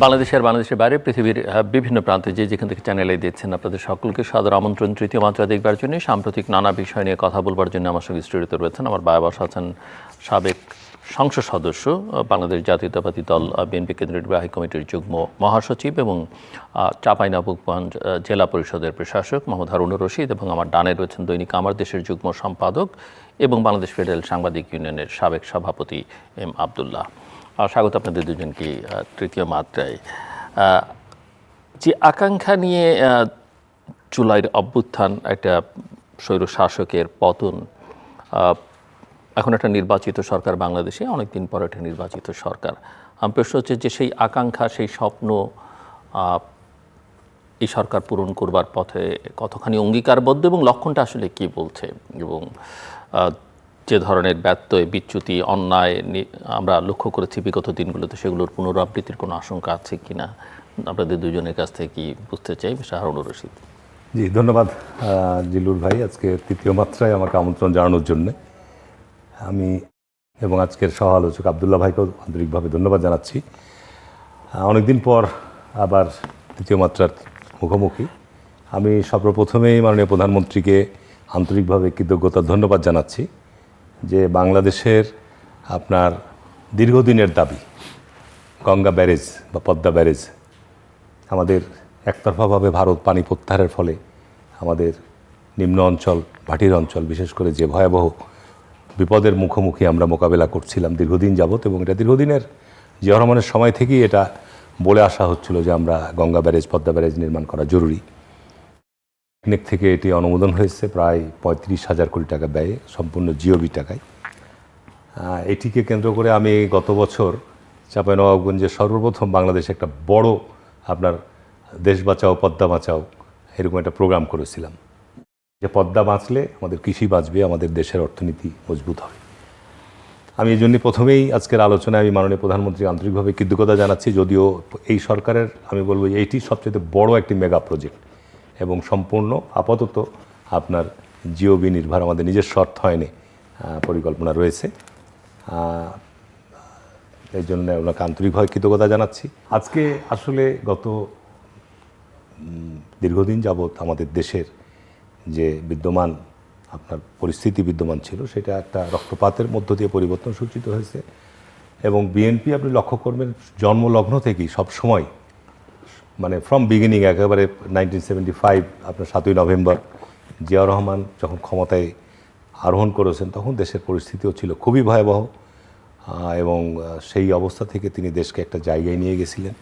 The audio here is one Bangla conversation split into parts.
বাংলাদেশের বাইরে পৃথিবীর বিভিন্ন প্রান্তে যেখান থেকে চ্যানেলে দিচ্ছেন আপনাদের সকলকে সাদর আমন্ত্রণ তৃতীয় মাত্রা দেখবার জন্য। সাম্প্রতিক নানা বিষয় নিয়ে কথা বলবার জন্য আমার সঙ্গে স্টুডিওতে রয়েছেন আমার বাবা আছেন সাবেক সংসদ সদস্য, বাংলাদেশ জাতীয়তাবাদী দল বিএনপি কেন্দ্রীয় নির্বাহী কমিটির যুগ্ম মহাসচিব এবং চাঁপাইনবাবগঞ্জ জেলা পরিষদের প্রশাসক মোহাম্মদ হারুনুর রশিদ, এবং আমার ডানে রয়েছেন দৈনিক আমার দেশের যুগ্ম সম্পাদক এবং বাংলাদেশ ফেডারেল সাংবাদিক ইউনিয়নের সাবেক সভাপতি এম আবদুল্লাহ। স্বাগত আপনাদের দুজনকে তৃতীয় মাত্রায়। যে আকাঙ্ক্ষা নিয়ে জুলাইয়ের অভ্যুত্থান, একটা স্বৈর শাসকের পতন, এখন একটা নির্বাচিত সরকার বাংলাদেশে, অনেকদিন পর একটা নির্বাচিত সরকার। প্রশ্ন হচ্ছে যে সেই আকাঙ্ক্ষা, সেই স্বপ্ন এই সরকার পূরণ করবার পথে কতখানি অঙ্গীকারবদ্ধ এবং লক্ষণটা আসলে কি বলছে, এবং যে ধরনের ব্যত্যয়, বিচ্যুতি, অন্যায় আমরা লক্ষ্য করেছি বিগত দিনগুলোতে, সেগুলোর পুনরাবৃত্তির কোনো আশঙ্কা আছে কিনা আপনাদের দুজনের কাছ থেকে কি বুঝতে চাই। মিস্টার হারুনুর রশিদ। জি, ধন্যবাদ জিলুর ভাই, আজকে তৃতীয় মাত্রায় আমাকে আমন্ত্রণ জানানোর জন্য। আমি এবং আজকের সহ আলোচক আবদুল্লাহ ভাইকেও আন্তরিকভাবে ধন্যবাদ জানাচ্ছি। অনেকদিন পর আবার তৃতীয় মাত্রার মুখোমুখি। আমি সর্বপ্রথমেই মাননীয় প্রধানমন্ত্রীকে আন্তরিকভাবে কৃতজ্ঞতা ধন্যবাদ জানাচ্ছি যে বাংলাদেশের আপনার দীর্ঘদিনের দাবি গঙ্গা ব্যারেজ বা পদ্মা ব্যারেজ, আমাদের একতরফাভাবে ভারত পানি প্রত্যাহারের ফলে আমাদের নিম্ন অঞ্চল, ভাটির অঞ্চল বিশেষ করে যে ভয়াবহ বিপদের মুখোমুখি আমরা মোকাবেলা করছিলাম দীর্ঘদিন যাবৎ, এবং এটা দীর্ঘদিনের জিয়া রহমানের সময় থেকেই এটা বলে আসা হচ্ছিল যে আমরা গঙ্গা ব্যারেজ, পদ্মা ব্যারেজ নির্মাণ করা জরুরি। নেক থেকে এটি অনুমোদন হয়েছে প্রায় 35,000 কোটি টাকা ব্যয়ে, সম্পূর্ণ জিওবি টাকায়। এটিকে কেন্দ্র করে আমি গত বছর চাঁপাইনবাবগঞ্জে সর্বপ্রথম বাংলাদেশে একটা বড় আপনার দেশ বাঁচাও পদ্মা বাঁচাও এরকম একটা প্রোগ্রাম করেছিলাম, যে পদ্মা বাঁচলে আমাদের কৃষি বাঁচবে, আমাদের দেশের অর্থনীতি মজবুত হবে। আমি এই জন্যই প্রথমেই আজকের আলোচনায় আমি মাননীয় প্রধানমন্ত্রী আন্তরিকভাবে কৃতজ্ঞতা জানাচ্ছি। যদিও এই সরকারের আমি বলবো এইটি সবচেয়ে বড় একটি মেগা প্রজেক্ট এবং সম্পূর্ণ আপাতত আপনার জিওবি নির্ভর, আমাদের নিজস্ব অর্থায়নে পরিকল্পনা রয়েছে। এই জন্য ওনাকে আন্তরিকভাবে কৃতজ্ঞতা জানাচ্ছি। আজকে আসলে গত দীর্ঘদিন যাবৎ আমাদের দেশের যে বিদ্যমান আপনার পরিস্থিতি বিদ্যমান ছিল, সেটা একটা রক্তপাতের মধ্য দিয়ে পরিবর্তন সূচিত হয়েছে। এবং বিএনপি আপনি লক্ষ্য করবেন জন্মলগ্ন থেকেই সবসময় মানে ফ্রম বিগিনিং একেবারে 1975 আপনার 7ই নভেম্বর জিয়া রহমান যখন ক্ষমতায় আরোহণ করেছেন তখন দেশের পরিস্থিতিও ছিল খুবই ভয়াবহ, এবং সেই অবস্থা থেকে তিনি দেশকে একটা জায়গায় নিয়ে গেছিলেন।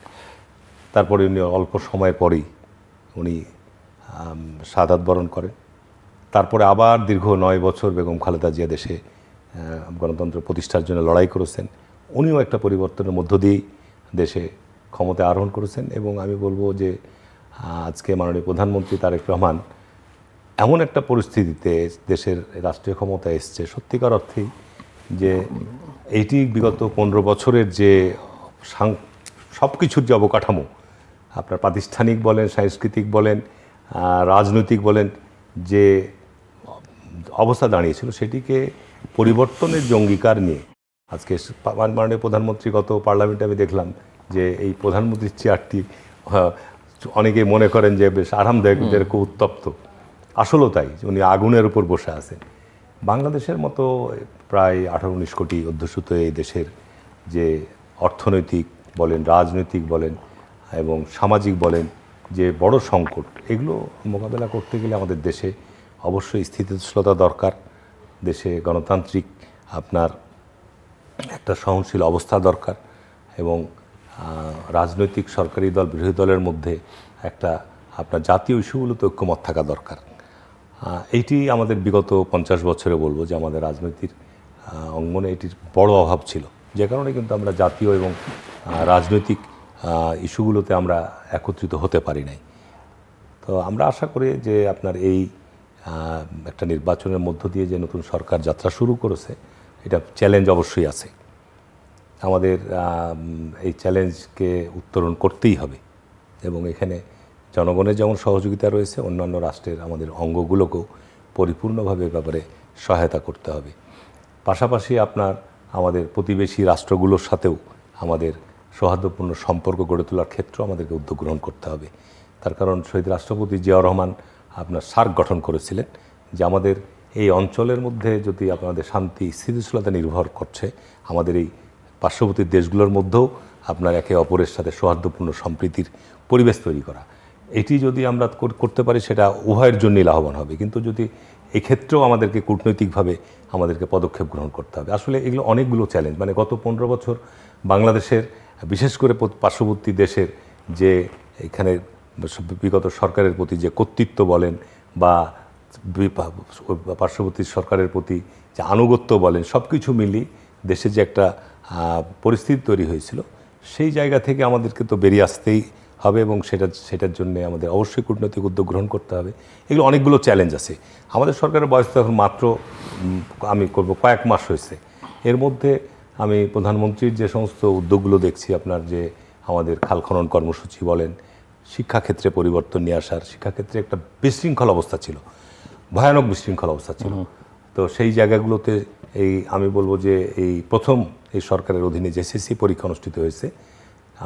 তারপরে উনি অল্প সময়ের পরেই উনি শাহাদাত বরণ করেন। তারপরে আবার দীর্ঘ 9 বছর বেগম খালেদা জিয়া দেশে গণতন্ত্র প্রতিষ্ঠার জন্য লড়াই করেছেন। উনিও একটা পরিবর্তনের মধ্য দিয়েই দেশে ক্ষমতায় আরোহণ করেছেন। এবং আমি বলবো যে আজকে মাননীয় প্রধানমন্ত্রী তারেক রহমান এমন একটা পরিস্থিতিতে দেশের রাষ্ট্রীয় ক্ষমতায় এসছে সত্যিকার অর্থেই যে এইটি বিগত 15 বছরের যে সব কিছুর যে অবকাঠামো আপনার প্রাতিষ্ঠানিক বলেন, সাংস্কৃতিক বলেন, রাজনৈতিক বলেন, যে অবস্থা দাঁড়িয়েছিল সেটিকে পরিবর্তনের যে অঙ্গীকার নিয়ে আজকে মাননীয় প্রধানমন্ত্রী গত পার্লামেন্টে আমি দেখলাম যে এই প্রধানমন্ত্রীর চেয়ারটি অনেকে মনে করেন যে বেশ আরামদায়ক, খুব উত্তপ্ত। আসলেও তাই, উনি আগুনের উপর বসে আছেন। বাংলাদেশের মতো প্রায় 18-19 কোটি অধ্যুষিত এই দেশের যে অর্থনৈতিক বলেন, রাজনৈতিক বলেন এবং সামাজিক বলেন যে বড় সংকট, এগুলো মোকাবেলা করতে গেলে আমাদের দেশে অবশ্যই স্থিতিশীলতা দরকার, দেশে গণতান্ত্রিক আপনার একটা সহনশীল অবস্থা দরকার, এবং রাজনৈতিক সরকারি দল বিরোধী দলের মধ্যে একটা আপনার জাতীয় ইস্যুগুলোতে ঐক্যমত থাকা দরকার। এইটি আমাদের বিগত 50 বছরে বলবো যে আমাদের রাজনৈতিক অঙ্গনে এটির বড় অভাব ছিল, যে কারণে কিন্তু আমরা জাতীয় এবং রাজনৈতিক ইস্যুগুলোতে আমরা একত্রিত হতে পারি নাই। তো আমরা আশা করি যে আপনার এই একটা নির্বাচনের মধ্য দিয়ে যে নতুন সরকার যাত্রা শুরু করেছে, এটা চ্যালেঞ্জ অবশ্যই আছে। আমাদের এই চ্যালেঞ্জকে উত্তরণ করতেই হবে, এবং এখানে জনগণের যেমন সহযোগিতা রয়েছে, অন্যান্য রাষ্ট্রের আমাদের অঙ্গগুলোকেও পরিপূর্ণভাবে ব্যাপারে সহায়তা করতে হবে। পাশাপাশি আপনার আমাদের প্রতিবেশী রাষ্ট্রগুলোর সাথেও আমাদের সৌহার্দ্যপূর্ণ সম্পর্ক গড়ে তোলার ক্ষেত্রেও আমাদেরকে উদ্যোগ গ্রহণ করতে হবে। তার কারণ শহীদ রাষ্ট্রপতি জিয়াউর রহমান আপনার সার্ক গঠন করেছিলেন যে আমাদের এই অঞ্চলের মধ্যে যদি আপনাদের শান্তি স্থিতিশীলতা নির্ভর করছে আমাদের এই পার্শ্ববর্তী দেশগুলোর মধ্যেও আপনার একে অপরের সাথে সৌহার্দ্যপূর্ণ সম্প্রীতির পরিবেশ তৈরি করা, এটি যদি আমরা করতে পারি সেটা উভয়ের জন্যই লাভবান হবে। কিন্তু যদি এই ক্ষেত্রেও আমাদেরকে কূটনৈতিকভাবে আমাদেরকে পদক্ষেপ গ্রহণ করতে হবে। আসলে এগুলো অনেকগুলো চ্যালেঞ্জ, মানে গত 15 বছর বাংলাদেশের বিশেষ করে পার্শ্ববর্তী দেশের যে এখানে বিগত সরকারের প্রতি যে কর্তৃত্ব বলেন বা পার্শ্ববর্তী সরকারের প্রতি যে আনুগত্য বলেন, সব কিছু মিলিয়ে দেশে যে একটা পরিস্থিতি তৈরি হয়েছিল সেই জায়গা থেকে আমাদেরকে তো বেরিয়ে আসতেই হবে এবং সেটার জন্য আমাদের অবশ্যই কূটনৈতিক উদ্যোগ গ্রহণ করতে হবে। এগুলো অনেকগুলো চ্যালেঞ্জ আছে। আমাদের সরকারের বয়স তো এখন মাত্র আমি করব কয়েক মাস হয়েছে। এর মধ্যে আমি প্রধানমন্ত্রীর যে সমস্ত উদ্যোগগুলো দেখছি, আপনার যে আমাদের খাল খনন কর্মসূচি বলেন, শিক্ষাক্ষেত্রে পরিবর্তন নিয়ে আসার, শিক্ষাক্ষেত্রে একটা বিশৃঙ্খল অবস্থা ছিল, ভয়ানক বিশৃঙ্খল অবস্থা ছিল। তো সেই জায়গাগুলোতে আমি বলবো যে এই প্রথম এই সরকারের অধীনে যে এসএসসি পরীক্ষা অনুষ্ঠিত হয়েছে,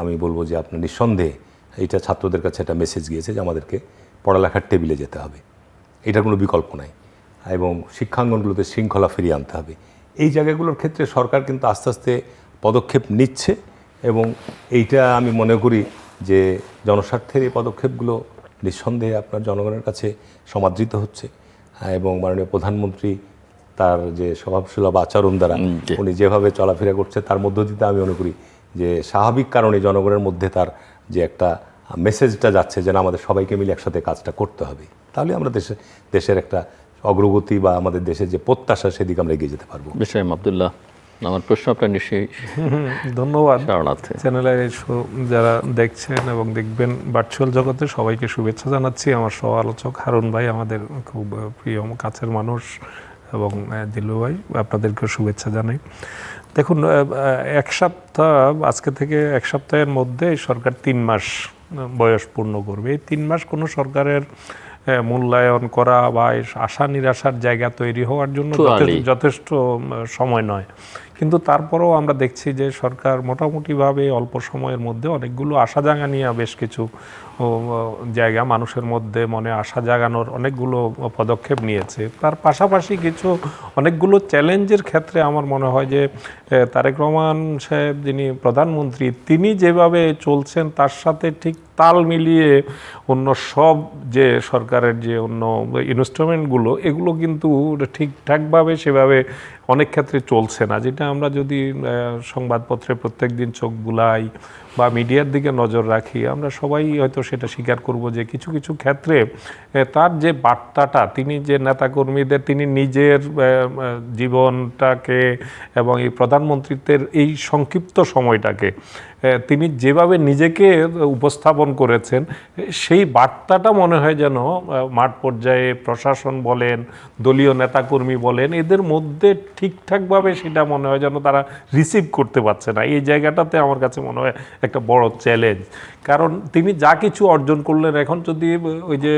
আমি বলবো যে আপনার নিঃসন্দেহে এইটা ছাত্রদের কাছে একটা মেসেজ গিয়েছে যে আমাদেরকে পড়ালেখার টেবিলে যেতে হবে, এটার কোনো বিকল্প নাই, এবং শিক্ষাঙ্গনগুলোতে শৃঙ্খলা ফিরিয়ে আনতে হবে। এই জায়গাগুলোর ক্ষেত্রে সরকার কিন্তু আস্তে আস্তে পদক্ষেপ নিচ্ছে এবং এইটা আমি মনে করি যে জনস্বার্থের এই পদক্ষেপগুলো নিঃসন্দেহে আপনার জনগণের কাছে সমাদৃত হচ্ছে এবং মাননীয় প্রধানমন্ত্রী তার যে স্বভাবসুলভ আচরণ দ্বারা উনি যেভাবে চলাফেরা করছে তার মধ্য দিয়ে আমি মনে করি যে স্বাভাবিক কারণে জনগণের মধ্যে তার যে একটা মেসেজটা যাচ্ছে যেন আমাদের সবাইকে মিলে একসাথে কাজটা করতে হবে, তাহলে আমরা দেশের একটা অগ্রগতি বা আমাদের দেশের যে প্রত্যাশা সেদিকে আমরা এগিয়ে যেতে পারবো। বিষয় আব্দুল্লাহ, আমার প্রশ্ন আপনার নিশ্চয়ই ধন্যবাদ। শরণার্থী চ্যানেলের যারা দেখছেন এবং দেখবেন ভার্চুয়াল জগতে সবাইকে শুভেচ্ছা জানাচ্ছি। আমার সহ আলোচক হারুন ভাই আমাদের খুব প্রিয় কাছের মানুষ এবং দিলু ভাই, আপনাদেরকেও শুভেচ্ছা জানাই। দেখুন, এক সপ্তাহ আজকে থেকে এক সপ্তাহের মধ্যে সরকার 3 মাস বয়স পূর্ণ করবে। এই 3 মাস কোনো সরকারের মূল্যায়ন করা বা আশা নিরাশার জায়গা তৈরি হওয়ার জন্য যথেষ্ট সময় নয়। কিন্তু তারপরেও আমরা দেখছি যে সরকার মোটামুটিভাবে অল্প সময়ের মধ্যে অনেকগুলো আশা জাগা নিয়ে বেশ কিছু জায়গা মানুষের মধ্যে মনে আশা জাগানোর অনেকগুলো পদক্ষেপ নিয়েছে। তার পাশাপাশি অনেকগুলো চ্যালেঞ্জের ক্ষেত্রে আমার মনে হয় যে তারেক রহমান সাহেব যিনি প্রধানমন্ত্রী, তিনি যেভাবে চলছেন তার সাথে ঠিক তাল মিলিয়ে অন্য সব যে সরকারের যে অন্য ইনস্ট্রুমেন্টগুলো এগুলো কিন্তু ঠিকঠাকভাবে সেভাবে অনেক ক্ষেত্রে চলছে না। যেটা আমরা যদি সংবাদপত্রে প্রত্যেক দিন চোখ বুলাই বা মিডিয়ার দিকে নজর রাখি, আমরা সবাই হয়তো সেটা স্বীকার করব যে কিছু কিছু ক্ষেত্রে তার যে বার্তাটা, তিনি যে নেতাকর্মীদের, তিনি নিজের জীবনটাকে এবং এই প্রধানমন্ত্রীত্বের এই সংক্ষিপ্ত সময়টাকে তিনি যেভাবে নিজেকে উপস্থাপন করেছেন, সেই বার্তাটা মনে হয় যেন মাঠ পর্যায়ে প্রশাসন বলেন, দলীয় নেতাকর্মী বলেন, এদের মধ্যে ঠিকঠাকভাবে সেটা মনে হয় যেন তারা রিসিভ করতে পারছে না। এই জায়গাটাতে আমার কাছে মনে হয় একটা বড় চ্যালেঞ্জ। কারণ তিনি যা কিছু অর্জন করলেন, এখন যদি ওই যে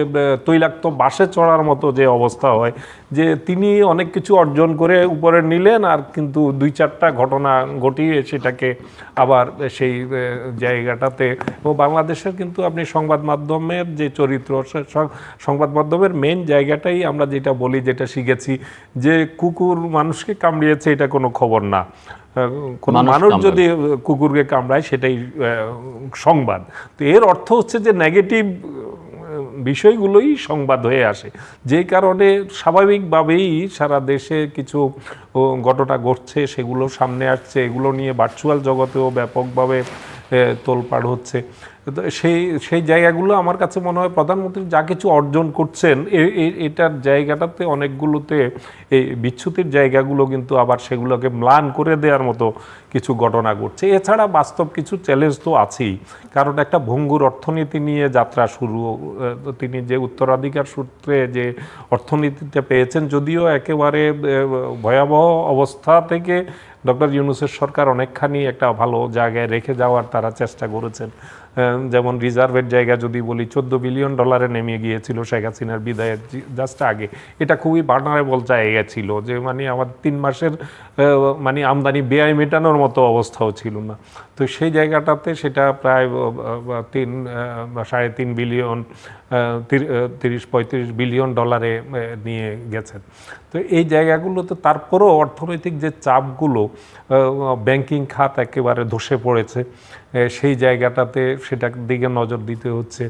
তৈলাক্ত বাসে চড়ার মতো যে অবস্থা হয়, যে তিনি অনেক কিছু অর্জন করে উপরে নিলেন আর কিন্তু 2-4টা ঘটনা ঘটিয়ে সেটাকে আবার সেই জায়গাটাতে, ও বাংলাদেশের কিন্তু আপনি সংবাদ মাধ্যমের যে চরিত্র, সংবাদ মাধ্যমের মেন জায়গাটাই আমরা যেটা বলি, যেটা শিখেছি যে কুকুর মানুষকে কামড়িয়েছে এটা কোনো খবর না, কোন মানুষ যদি কুকুরকে কামড়ায় সেটাই সংবাদ। তো এর অর্থ হচ্ছে যে নেগেটিভ বিষয়গুলোই সংবাদ হয়ে আসে, যে কারণে স্বাভাবিকভাবেই সারা দেশে কিছু ঘটনা ঘটছে, সেগুলো সামনে আসছে, এগুলো নিয়ে ভার্চুয়াল জগতেও ব্যাপকভাবে তোলপাড় হচ্ছে। তো সেই জায়গাগুলো আমার কাছে মনে হয় প্রধানমন্ত্রী যা কিছু অর্জন করছেন এটার জায়গাটাতে অনেকগুলোতে এই বিচ্যুতির জায়গাগুলো কিন্তু আবার সেগুলোকে ম্লান করে দেওয়ার মতো কিছু ঘটনা ঘটছে। এছাড়া বাস্তব কিছু চ্যালেঞ্জ তো আছেই, কারণ একটা ভঙ্গুর অর্থনীতি নিয়ে যাত্রা শুরু। তিনি যে উত্তরাধিকার সূত্রে যে অর্থনীতিটা পেয়েছেন, যদিও একেবারে ভয়াবহ অবস্থা থেকে ডক্টর ইউনূসের সরকার অনেকখানি একটা ভালো জায়গায় রেখে যাওয়ার তারা চেষ্টা করেছেন। যেমন রিজার্ভের জায়গা যদি বলি $14 বিলিয়ন নেমে গিয়েছিল শেখ হাসিনার বিদায়ের জাস্ট আগে। এটা খুবই ভার্নারেবল জায়গা ছিল, যে মানে আমার 3 মাসের মানে আমদানি ব্যয় মেটানোর মতো অবস্থাও ছিল না। তো সেই জায়গাটাতে সেটা প্রায় 3.5 বিলিয়ন 30-35 বিলিয়ন ডলারে নিয়ে গেছেন। তো এই জায়গাগুলোতে তারপরও অর্থনৈতিক যে চাপগুলো, ব্যাংকিং খাত একেবারে ধসে পড়েছে, সেই জায়গাটাতে সেটার দিকে নজর দিতে হচ্ছে।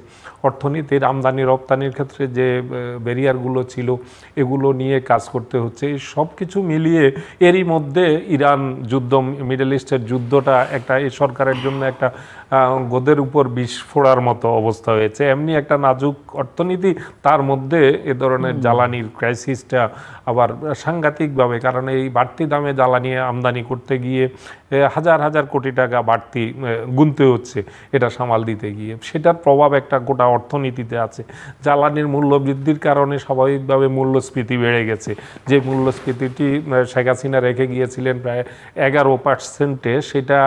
অর্থনীতির আমদানি রপ্তানির ক্ষেত্রে যে ব্যারিয়ারগুলো ছিল এগুলো নিয়ে কাজ করতে হচ্ছে। এই সব কিছু মিলিয়ে এরই মধ্যে ইরান যুদ্ধ, মিডল ইস্টের যুদ্ধটা একটা এই সরকারের জন্য একটা গোদের উপর বিষ ফোড়ার মতো অবস্থা হয়েছে। এমনি একটা নাজুক অর্থনীতি, তার মধ্যে এ ধরনের জ্বালানির ক্রাইসিসটা আবার সাংঘাতিকভাবে, কারণ এই বাড়তি দামে জ্বালানি আমদানি করতে গিয়ে হাজার হাজার কোটি টাকা বাড়তি গুনতে হচ্ছে এটা সামাল দিতে গিয়ে। সেটার প্রভাব একটা গোটা অর্থনীতিতে আছে। জ্বালানির মূল্য বৃদ্ধির কারণে স্বাভাবিকভাবে মূল্যস্ফীতি বেড়ে গেছে। যে মূল্যস্ফীতিটি শেখ হাসিনা রেখে গিয়েছিলেন প্রায় 11%, সেটা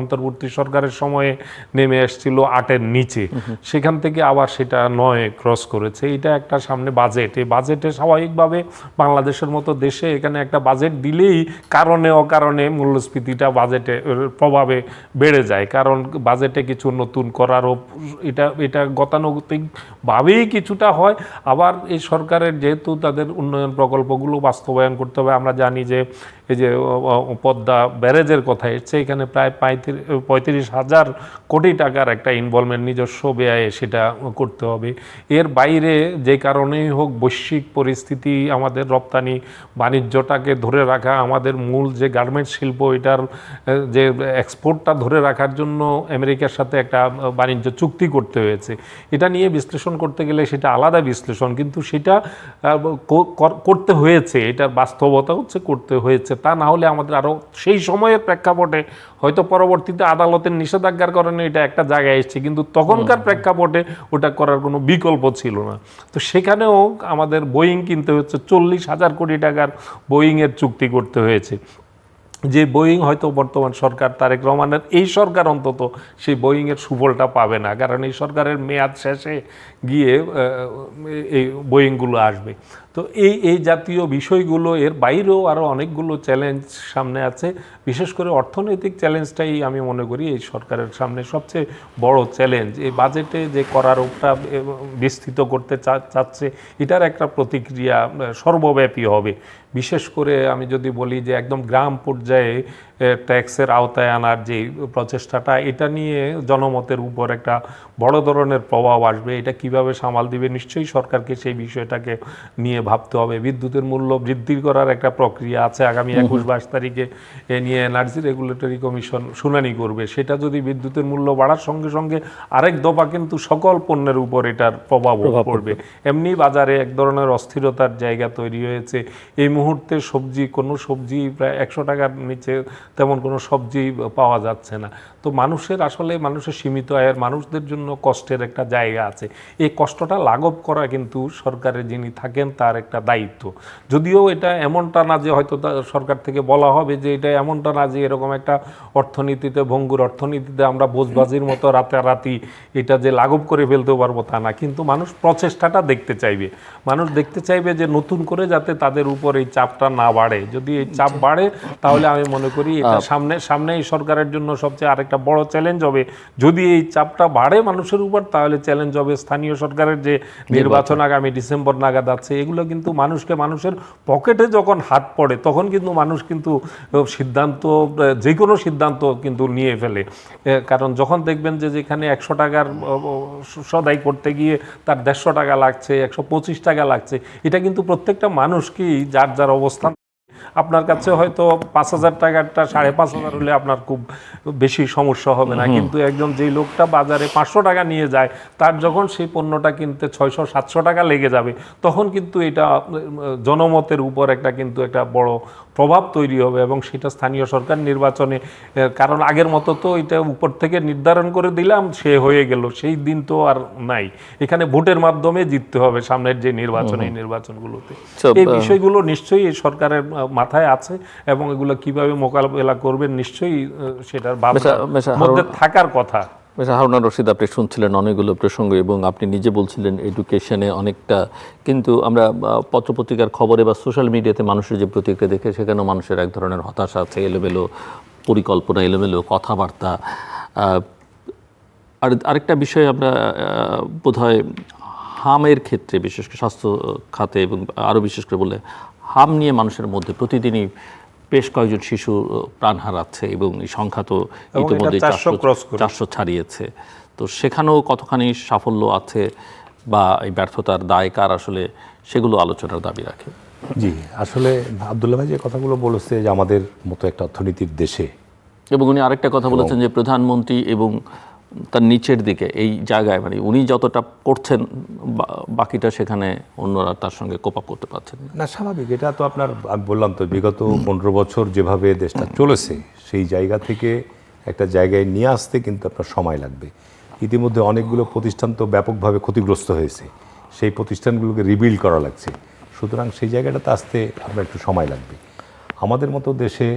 অন্তর্বর্তী সরকারের সময়ে নেমে এসেছিল 8-এর নিচে। সেখান থেকে আবার সেটা 9 ক্রস করেছে। এটা একটা সামনে বাজেট, এই বাজেটে স্বাভাবিকভাবে বাংলাদেশের মতো দেশে এখানে একটা বাজেট দিলেই কারণে অকারণে মূল্যস্ফীতিটা বাজেটে প্রভাবে বেড়ে যায়। কারণ বাজেটে কিছু নতুন করারও এটা গতানুগতিকভাবেই কিছুটা হয়। আবার এই সরকারের যেহেতু তাদের উন্নয়ন প্রকল্পগুলো বাস্তবায়ন করতে হবে, আমরা জানি যে এই যে পদ্মা ব্যারেজের কথা এসছে, এখানে প্রায় 35,000 কোটি টাকার একটা ইনভলভমেন্ট নিজস্ব ব্যয়ে সেটা করতে হবে। এর বাইরে যে কারণেই হোক বৈশ্বিক পরিস্থিতি, আমাদের রপ্তানি বাণিজ্যটাকে ধরে রাখা, আমাদের মূল যে গার্মেন্টস শিল্প এটার যে এক্সপোর্টটা ধরে রাখার জন্য আমেরিকার সাথে একটা বাণিজ্য চুক্তি করতে হয়েছে। এটা নিয়ে বিশ্লেষণ করতে গেলে সেটা আলাদা বিশ্লেষণ, কিন্তু সেটা করতে হয়েছে, এটার বাস্তবতা হচ্ছে করতে হয়েছে। তা না হলে আমাদের আরও সেই সময়ের প্রেক্ষাপটে হয়তো পরবর্তীতে আদালতের নিষেধাজ্ঞার কারণে এটা একটা জায়গায় এসেছে, কিন্তু তখনকার প্রেক্ষাপটে ওটা করার কোনো বিকল্প ছিল না। তো সেখানেও আমাদের বোয়িং কিনতে হচ্ছে, 40,000 কোটি টাকার বোয়িংয়ের চুক্তি করতে হয়েছে। যে বোয়িং হয়তো বর্তমান সরকার তারেক রহমানের এই সরকার অন্তত সেই বোয়িংয়ের সুফলটা পাবে না, কারণ এই সরকারের মেয়াদ শেষে গিয়ে এই বোয়িংগুলো আসবে। তো এই জাতীয় বিষয়গুলো, এর বাইরেও আরও অনেকগুলো চ্যালেঞ্জ সামনে আছে। বিশেষ করে অর্থনৈতিক চ্যালেঞ্জটাই আমি মনে করি এই সরকারের সামনে সবচেয়ে বড় চ্যালেঞ্জ। এই বাজেটে যে করারোপটা বিস্তৃত করতে চাচ্ছে, এটার একটা প্রতিক্রিয়া সর্বব্যাপী হবে। বিশেষ করে আমি যদি বলি যে একদম গ্রাম পর্যায়ে ট্যাক্সের আওতায় আনার যে প্রচেষ্টাটা, এটা নিয়ে জনমতের উপর একটা বড় ধরনের প্রভাব আসবে। এটা কিভাবে সামাল দিবে, নিশ্চয়ই সরকারকে সেই বিষয়টাকে নিয়ে ভাবতে হবে। বিদ্যুতের মূল্য বৃদ্ধি করার একটা প্রক্রিয়া আছে, আগামী 21-22 তারিখে এ নিয়ে এনার্জি রেগুলেটরি কমিশন শুনানি করবে। সেটা যদি বিদ্যুতের মূল্য বাড়ার সঙ্গে সঙ্গে আরেক দফা কিন্তু সকল পণ্যের উপর এটার প্রভাব পড়বে। এমনি বাজারে এক ধরনের অস্থিরতার জায়গা তৈরি হয়েছে। এই মুহূর্তে কোনো সবজি প্রায় 100 টাকার নিচে তেমন কোনো সবজি পাওয়া যাচ্ছে না। তো মানুষের সীমিত আয়ের মানুষদের জন্য কষ্টের একটা জায়গা আছে। এই কষ্টটা লাঘব করা কিন্তু সরকারের যিনি থাকেন তার একটা দায়িত্ব। যদিও এটা এমনটা না যে হয়তো সরকার থেকে বলা হবে যে এটা এমনটা না যে এরকম একটা অর্থনীতিতে, ভঙ্গুর অর্থনীতিতে আমরা বোঝবাজির মতো রাতারাতি এটা যে লাঘব করে ফেলতে পারবো তা না, কিন্তু মানুষ প্রচেষ্টাটা দেখতে চাইবে। মানুষ দেখতে চাইবে যে নতুন করে যাতে তাদের উপর এই চাপটা না বাড়ে। যদি এই চাপ বাড়ে তাহলে আমি মনে করি এটা সামনে এই সরকারের জন্য সবচেয়ে আরেকটা বড় চ্যালেঞ্জ হবে। যদি এই চাপটা বাড়ে মানুষের উপর, তাহলে চ্যালেঞ্জ হবে স্থানীয় সরকারের যে নির্বাচন আগামী ডিসেম্বর নাগাদ আছে। এগুলো কিন্তু মানুষের পকেটে যখন হাত পড়ে তখন কিন্তু মানুষ কিন্তু যে কোনো সিদ্ধান্ত কিন্তু নিয়ে ফেলে। কারণ যখন দেখবেন যে যেখানে 100 টাকার সদাই করতে গিয়ে তার 150 টাকা লাগছে, 125 টাকা লাগছে, এটা কিন্তু প্রত্যেকটা মানুষকেই যার অবস্থান, আপনার কাছে হয়তো 5,000 টাকারটা 5,500 হলে আপনার খুব বেশি সমস্যা হবে না, কিন্তু একজন যেই লোকটা বাজারে 500 টাকা নিয়ে যায়, তার যখন সেই পণ্যটা কিনতে 600-700 টাকা লেগে যাবে, তখন কিন্তু এটা জনমতের উপর কিন্তু একটা বড় প্রভাব তৈরি হবে। এবং সেটা স্থানীয় সরকার নির্বাচনে, কারণ আগের মতো তো এটা উপর থেকে নির্ধারণ করে দিলাম সে হয়ে গেল, সেই দিন তো আর নাই। এখানে ভোটের মাধ্যমে জিততে হবে সামনের যে নির্বাচনগুলোতে। এই বিষয়গুলো নিশ্চয়ই এই সরকারের মাথায় আছে এবং এগুলো কিভাবে মোকাবেলা করবেন নিশ্চয়ই সেটার মধ্যে থাকার কথা। হারুন রশিদ, আপনি শুনছিলেন অনেকগুলো প্রসঙ্গ এবং আপনি নিজে বলছিলেন এডুকেশনে অনেকটা, কিন্তু আমরা পত্রপত্রিকার খবরে বা সোশ্যাল মিডিয়াতে মানুষের যে প্রতিক্রিয়া দেখে সেখানেও মানুষের এক ধরনের হতাশা আছে, এলোমেলো পরিকল্পনা, এলোমেলো কথাবার্তা। আর আরেকটা বিষয় আমরা বোধহয় হামের ক্ষেত্রে, বিশেষ করে স্বাস্থ্য খাতে এবং আরও বিশেষ করে বললে হাম নিয়ে মানুষের মধ্যে প্রতিদিনই বেশ কয়েকজন শিশু প্রাণ হারাচ্ছে এবং এই সংখ্যা তো ইতিমধ্যে 400 ছাড়িয়েছে। তো সেখানেও কতখানি সাফল্য আছে বা এই ব্যর্থতার দায় কার, আসলে সেগুলো আলোচনার দাবি রাখে। জি, আসলে আব্দুল্লাহ ভাই যে কথাগুলো বলেছে যে আমাদের মতো একটা অর্থনীতির দেশে, এবং উনি আরেকটা কথা বলেছেন যে প্রধানমন্ত্রী এবং তার নিচের দিকে এই জায়গায়, মানে উনি যতটা করছেন বাকিটা সেখানে অন্যরা তার সঙ্গে কোপ আপ করতে পারছেন না। স্বাভাবিক, এটা তো আপনার, আমি বললাম তো, বিগত 15 বছর যেভাবে দেশটা চলেছে সেই জায়গা থেকে একটা জায়গায় নিয়ে আসতে কিন্তু আপনার সময় লাগবে। ইতিমধ্যে অনেকগুলো প্রতিষ্ঠান তো ব্যাপকভাবে ক্ষতিগ্রস্ত হয়েছে, সেই প্রতিষ্ঠানগুলোকে রিবিল্ড করা লাগছে। সুতরাং সেই জায়গাটাতে আসতে আপনার একটু সময় লাগবে। আমাদের মতো দেশে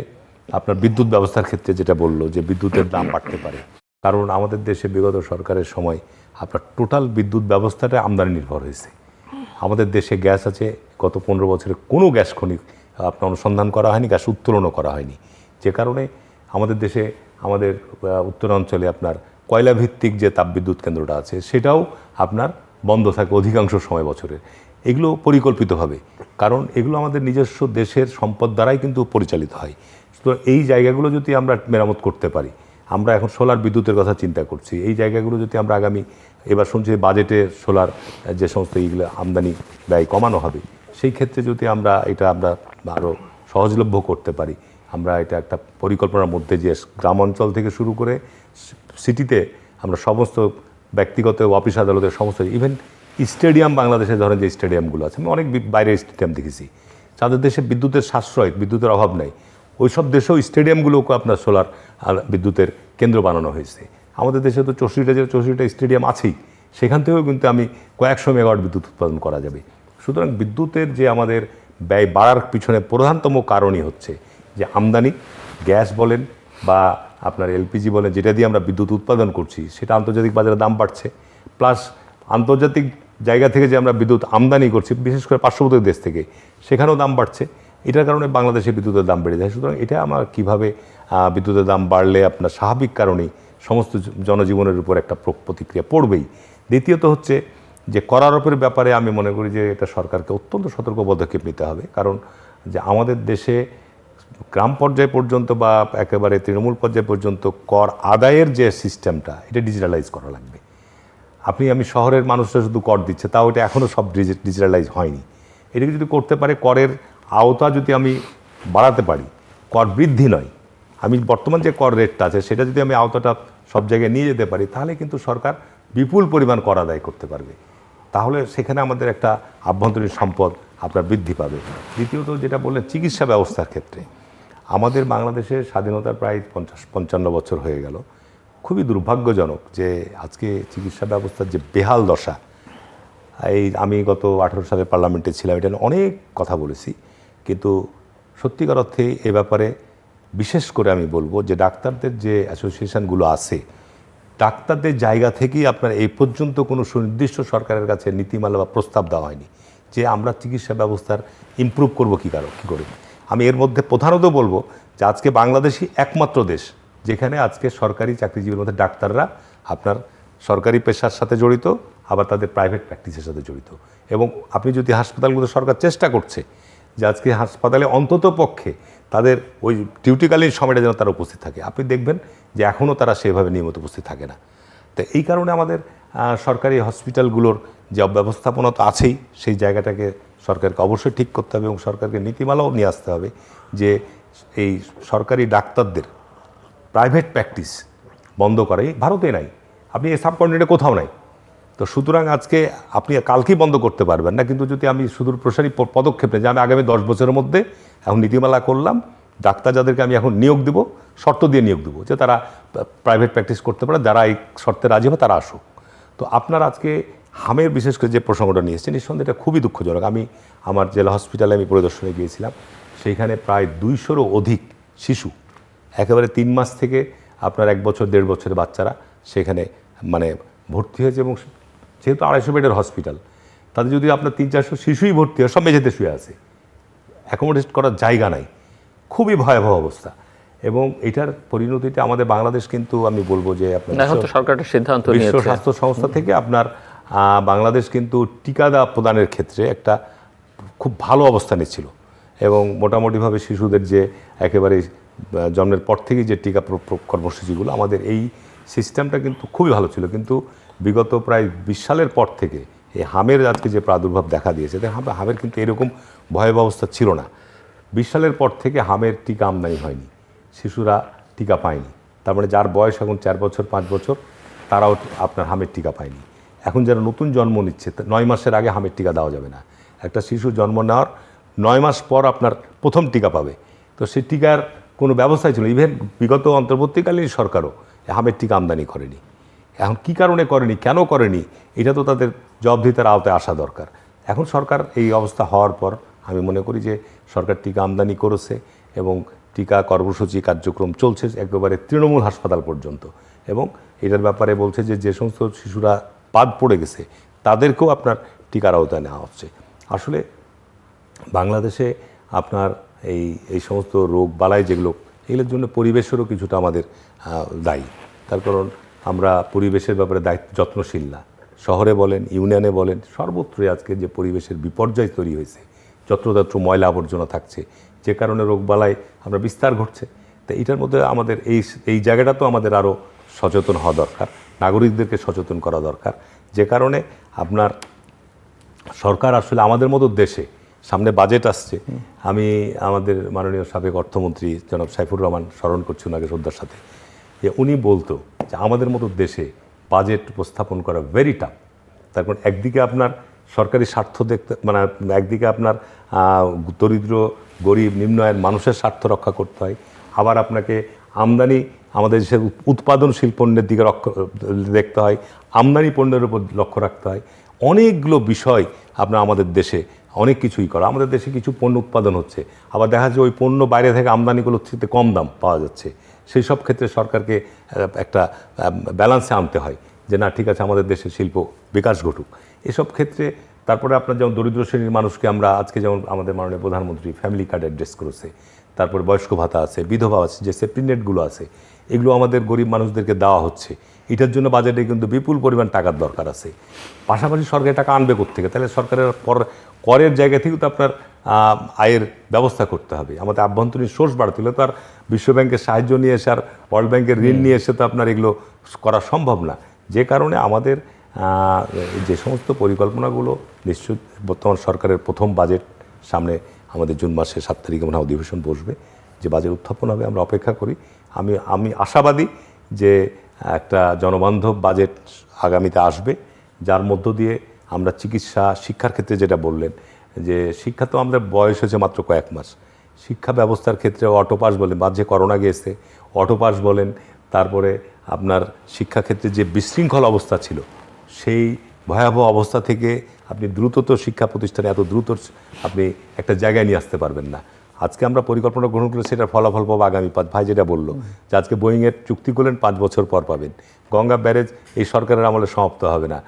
আপনার বিদ্যুৎ ব্যবস্থার ক্ষেত্রে যেটা বললো যে বিদ্যুতের দাম বাড়তে পারে, কারণ আমাদের দেশে বিগত সরকারের সময় আপনার টোটাল বিদ্যুৎ ব্যবস্থাটা আমদানি নির্ভর হয়েছে। আমাদের দেশে গ্যাস আছে, গত 15 বছরে কোনো গ্যাস খনি আপনার অনুসন্ধান করা হয়নি, গ্যাস উত্তোলনও করা হয়নি, যে কারণে আমাদের দেশে, আমাদের উত্তরাঞ্চলে আপনার কয়লাভিত্তিক যে তাপবিদ্যুৎ কেন্দ্রটা আছে সেটাও আপনার বন্ধ থাকে অধিকাংশ সময় বছরের। এগুলো পরিকল্পিতভাবে, কারণ এগুলো আমাদের নিজস্ব দেশের সম্পদ দ্বারাই কিন্তু পরিচালিত হয়। তো এই জায়গাগুলো যদি আমরা মেরামত করতে পারি, আমরা এখন সোলার বিদ্যুতের কথা চিন্তা করছি, এই জায়গাগুলো যদি আমরা আগামী, এবার শুনছি বাজেটে সোলার যে সমস্ত এইগুলো আমদানি ব্যয় কমানো হবে, সেই ক্ষেত্রে যদি আমরা এটা আরও সহজলভ্য করতে পারি, আমরা এটা একটা পরিকল্পনার মধ্যে যে গ্রাম অঞ্চল থেকে শুরু করে সিটিতে আমরা সমস্ত ব্যক্তিগত অফিস আদালতের সমস্ত, ইভেন স্টেডিয়াম, বাংলাদেশে ধরেন যে স্টেডিয়ামগুলো আছে, আমি অনেক বাইরের স্টেডিয়াম দেখেছি, যাদের দেশে বিদ্যুতের সাশ্রয়, বিদ্যুতের অভাব নাই, ওই সব দেশেও স্টেডিয়ামগুলোকে আপনার সোলার বিদ্যুতের কেন্দ্র বানানো হয়েছে। আমাদের দেশে তো 64টা স্টেডিয়াম আছেই, সেখান থেকেও কিন্তু আমি কয়েকশো মেগাওয়াট বিদ্যুৎ উৎপাদন করা যাবে। সুতরাং বিদ্যুতের যে আমাদের ব্যয় বাড়ার পিছনে প্রধানতম কারণই হচ্ছে যে আমদানি, গ্যাস বলেন বা আপনার এলপিজি বলেন, যেটা দিয়ে আমরা বিদ্যুৎ উৎপাদন করছি সেটা আন্তর্জাতিক বাজারে দাম বাড়ছে, প্লাস আন্তর্জাতিক জায়গা থেকে যে আমরা বিদ্যুৎ আমদানি করছি, বিশেষ করে পার্শ্ববর্তী দেশ থেকে, সেখানেও দাম বাড়ছে। এটার কারণে বাংলাদেশে বিদ্যুতের দাম বেড়ে যায়। সুতরাং এটা আমার কীভাবে বিদ্যুতের দাম বাড়লে আপনার স্বাভাবিক কারণেই সমস্ত জনজীবনের উপর একটা প্রতিক্রিয়া পড়বেই। দ্বিতীয়ত হচ্ছে যে করারোপের ব্যাপারে আমি মনে করি যে এটা সরকারকে অত্যন্ত সতর্ক পদক্ষেপ নিতে হবে, কারণ যে আমাদের দেশে গ্রাম পর্যায় পর্যন্ত বা একেবারে তৃণমূল পর্যায় পর্যন্ত কর আদায়ের যে সিস্টেমটা, এটা ডিজিটালাইজ করা লাগবে। আমি শহরের মানুষরা শুধু কর দিচ্ছে, তাও এটা এখনও সব ডিজিটালাইজ হয়নি। এটাকে যদি করতে পারে, করের আওতা যদি আমি বাড়াতে পারি, কর বৃদ্ধি নয়, আমি বর্তমান যে কর রেটটা আছে সেটা যদি আমি আওতাটা সব জায়গায় নিয়ে যেতে পারি, তাহলে কিন্তু সরকার বিপুল পরিমাণ কর আদায় করতে পারবে। তাহলে সেখানে আমাদের একটা আভ্যন্তরীণ সম্পদ আপনার বৃদ্ধি পাবে। দ্বিতীয়ত যেটা বললেন চিকিৎসা ব্যবস্থার ক্ষেত্রে, আমাদের বাংলাদেশের স্বাধীনতার প্রায় 55 বছর হয়ে গেল। খুবই দুর্ভাগ্যজনক যে আজকে চিকিৎসা ব্যবস্থার যে বেহাল দশা, আমি গত 18 সালে পার্লামেন্টে ছিলাম, এটা অনেক কথা বলেছি, কিন্তু সত্যিকার অর্থে এ ব্যাপারে বিশেষ করে আমি বলবো যে ডাক্তারদের যে অ্যাসোসিয়েশনগুলো আছে, ডাক্তারদের জায়গা থেকেই আপনার এই পর্যন্ত কোনো সুনির্দিষ্ট সরকারের কাছে নীতিমালা বা প্রস্তাব দেওয়া হয়নি যে আমরা চিকিৎসা ব্যবস্থার ইমপ্রুভ করবো কী করে। আমি এর মধ্যে প্রধানত বলবো যে আজকে বাংলাদেশই একমাত্র দেশ যেখানে আজকে সরকারি চাকরিজীবীর মধ্যে ডাক্তাররা আপনার সরকারি পেশার সাথে জড়িত, আবার তাদের প্রাইভেট প্র্যাকটিসের সাথে জড়িত। এবং আপনি যদি হাসপাতালগুলো, সরকার চেষ্টা করছে যে আজকে হাসপাতালে অন্তত পক্ষে তাদের ওই ডিউটিকালীন সময়টা যেন তারা উপস্থিত থাকে, আপনি দেখবেন যে এখনও তারা সেভাবে নিয়মিত উপস্থিত থাকে না। তো এই কারণে আমাদের সরকারি হসপিটালগুলোর যে অব্যবস্থাপনা তো আছেই, সেই জায়গাটাকে সরকারকে অবশ্যই ঠিক করতে হবে এবং সরকারকে নীতিমালাও নিয়ে আসতে হবে যে এই সরকারি ডাক্তারদের প্রাইভেট প্র্যাকটিস বন্ধ করে। ভারতে নাই, আপনি এই সাবকন্টিনেন্টে কোথাও নাই। তো সুতরাং আজকে আপনি কালকেই বন্ধ করতে পারবেন না, কিন্তু যদি আমি সুদূর প্রসারী পদক্ষেপ নেই যে আমি আগামী 10 বছরের মধ্যে এখন নীতিমালা করলাম, ডাক্তার যাদেরকে আমি এখন নিয়োগ দেবো, শর্ত দিয়ে নিয়োগ দেবো যে তারা প্রাইভেট প্র্যাকটিস করতে পারে, যারা এই শর্তে রাজি হবে তারা আসুক। তো আপনার আজকে হামের বিশেষ করে যে প্রসঙ্গটা নিয়ে এসেছে, নিঃসন্দেহে এটা খুবই দুঃখজনক। আমি আমার জেলা হসপিটালে আমি পরিদর্শনে গিয়েছিলাম, সেইখানে প্রায় 200-রও অধিক শিশু, একেবারে 3 মাস থেকে আপনার 1 বছর 1.5 বছরের বাচ্চারা সেখানে মানে ভর্তি হয়েছে, এবং যেহেতু 250 বেডের হসপিটাল, তাদের যদি আপনার 300-400 শিশুই ভর্তি হয়, সব মেঝেতে শুয়ে আছে, অ্যাকোমোডেট করার জায়গা নাই, খুবই ভয়াবহ অবস্থা। এবং এটার পরিণতিতে আমাদের বাংলাদেশ কিন্তু আমি বলবো যে আপনার এখন তো সরকার একটা সিদ্ধান্ত বিশ্ব নিয়েছে। স্বাস্থ্য সংস্থা থেকে আপনার বাংলাদেশ কিন্তু টিকা প্রদানের ক্ষেত্রে একটা খুব ভালো অবস্থানে ছিল, এবং মোটামুটিভাবে শিশুদের যে একেবারে জন্মের পর থেকেই যে টিকা কর্মসূচিগুলো, আমাদের এই সিস্টেমটা কিন্তু খুবই ভালো ছিল। কিন্তু বিগত প্রায় 20 সালের পর থেকে এই হামের আজকে যে প্রাদুর্ভাব দেখা দিয়েছে, হামের কিন্তু এরকম ভয়াবহ অবস্থা ছিল না। 20 সালের পর থেকে হামের টিকা আমদানি হয়নি, শিশুরা টিকা পায়নি। তার মানে যার বয়স এখন 4 বছর 5 বছর, তারাও আপনার হামের টিকা পায়নি। এখন যারা নতুন জন্ম নিচ্ছে, 9 মাসের আগে হামের টিকা দেওয়া যাবে না। একটা শিশু জন্ম নেওয়ার 9 মাস পর আপনার প্রথম টিকা পাবে। তো সেই টিকার কোনো ব্যবস্থাই ছিল, ইভেন বিগত অন্তর্বর্তীকালীন সরকারও হামের টিকা আমদানি করেনি। এখন কি কারণে করেনি, কেন করেনি, এটা তো তাদের জবাবদিহিতার আওতায় আসা দরকার। এখন সরকার এই অবস্থা হওয়ার পর আমি মনে করি যে সরকার টিকা আমদানি করেছে, এবং টিকা কর্মসূচি কার্যক্রম চলছে একেবারে তৃণমূল হাসপাতাল পর্যন্ত। এবং এটার ব্যাপারে বলছে যে যে সমস্ত শিশুরা বাদ পড়ে গেছে তাদেরকেও আপনার টিকার আওতায় নেওয়া হচ্ছে। আসলে বাংলাদেশে আপনার এই সমস্ত রোগ বালাই যেগুলো, এগুলোর জন্য পরিবেশেরও কিছুটা আমাদের দায়ী। তার কারণ আমরা পরিবেশের ব্যাপারে যত্নশীল না। শহরে বলেন, ইউনিয়নে বলেন, সর্বত্রই আজকে যে পরিবেশের বিপর্যয় তৈরি হয়েছে, যত্রতত্র ময়লা আবর্জনা থাকছে, যে কারণে রোগবালাই আমরা বিস্তার ঘটছে। তো এটার মধ্যে আমাদের এই জায়গাটা তো আমাদের আরও সচেতন হওয়া দরকার, নাগরিকদেরকে সচেতন করা দরকার। যে কারণে আপনার সরকার আসলে আমাদের মতো দেশে, সামনে বাজেট আসছে, আমি আমাদের মাননীয় সাবেক অর্থমন্ত্রী জনাব সাইফুর রহমান স্মরণ করছি ওনাকে শ্রদ্ধার সাথে, যে উনি বলতো যে আমাদের মতো দেশে বাজেট উপস্থাপন করা ভেরি টাফ। তার কারণ একদিকে আপনার সরকারি স্বার্থ দেখতে, মানে একদিকে আপনার দরিদ্র গরিব নিম্ন আয়ের মানুষের স্বার্থ রক্ষা করতে হয়, আবার আপনাকে আমদানি, আমাদের দেশের উৎপাদনশীল পণ্যের দিকে দেখতে হয়, আমদানি পণ্যের উপর লক্ষ্য রাখতে হয়। অনেকগুলো বিষয় আপনার আমাদের দেশে অনেক কিছুই করা। আমাদের দেশে কিছু পণ্য উৎপাদন হচ্ছে, আবার দেখা যাচ্ছে ওই পণ্য বাইরে থেকে আমদানিগুলোর থেকে কম দাম পাওয়া যাচ্ছে। সেই সব ক্ষেত্রে সরকারকে একটা ব্যালেন্সে আনতে হয় যে না, ঠিক আছে, আমাদের দেশের শিল্প বিকাশ ঘটুক। এসব ক্ষেত্রে তারপরে আপনার যেমন দরিদ্র শ্রেণীর মানুষকে আমরা আজকে যেমন আমাদের মাননীয় প্রধানমন্ত্রী ফ্যামিলি কার্ড অ্যাড্রেস করেছে, তারপরে বয়স্ক ভাতা আছে, বিধবা আছে, যে সেফটি নেটগুলো আছে, এগুলো আমাদের গরিব মানুষদেরকে দেওয়া হচ্ছে। এটার জন্য বাজেটে কিন্তু বিপুল পরিমাণ টাকার দরকার আছে। পাশাপাশি সরকারি টাকা আনবে কোত্থেকে? তাহলে সরকারের করের জায়গা থেকেও তো আপনার আয়ের ব্যবস্থা করতে হবে। আমাদের আভ্যন্তরীণ সোর্স বাড়াতে হলে তো আর বিশ্বব্যাংকের সাহায্য নিয়ে এসে আর ওয়ার্ল্ড ব্যাংকের ঋণ নিয়ে এসে তো আপনার এগুলো করা সম্ভব না। যে কারণে আমাদের যে সমস্ত পরিকল্পনাগুলো, নিশ্চয় বর্তমান সরকারের প্রথম বাজেট সামনে আমাদের জুন মাসে 7 তারিখে মনে হয় অধিবেশন বসবে, যে বাজেট উত্থাপন হবে, আমরা অপেক্ষা করি। আমি আশাবাদী যে একটা জনবান্ধব বাজেট আগামীতে আসবে, যার মধ্য দিয়ে আমরা চিকিৎসা, শিক্ষার ক্ষেত্রে যেটা বললেন, যে শিক্ষা তো আমাদের বয়স হয়েছে মাত্র কয়েক মাস, শিক্ষা ব্যবস্থার ক্ষেত্রে অটোপাস বলেন, বা যে করোনা গিয়েছে অটোপাস বলেন, তারপরে আপনার শিক্ষাক্ষেত্রে যে বিশৃঙ্খল অবস্থা ছিল, সেই ভয়াবহ অবস্থা থেকে আপনি দ্রুত তো শিক্ষা প্রতিষ্ঠানে এত দ্রুত আপনি একটা জায়গায় নিয়ে আসতে পারবেন না। আজকে আমরা পরিকল্পনা গ্রহণ করে সেটার ফলাফল পাবো আগামী ভাই যেটা বললো, যে আজকে বোয়িংয়ের চুক্তি করলেন 5 বছর পর পাবেন। গঙ্গা ব্যারেজ এই সরকারের আমলে সমাপ্ত হবে না,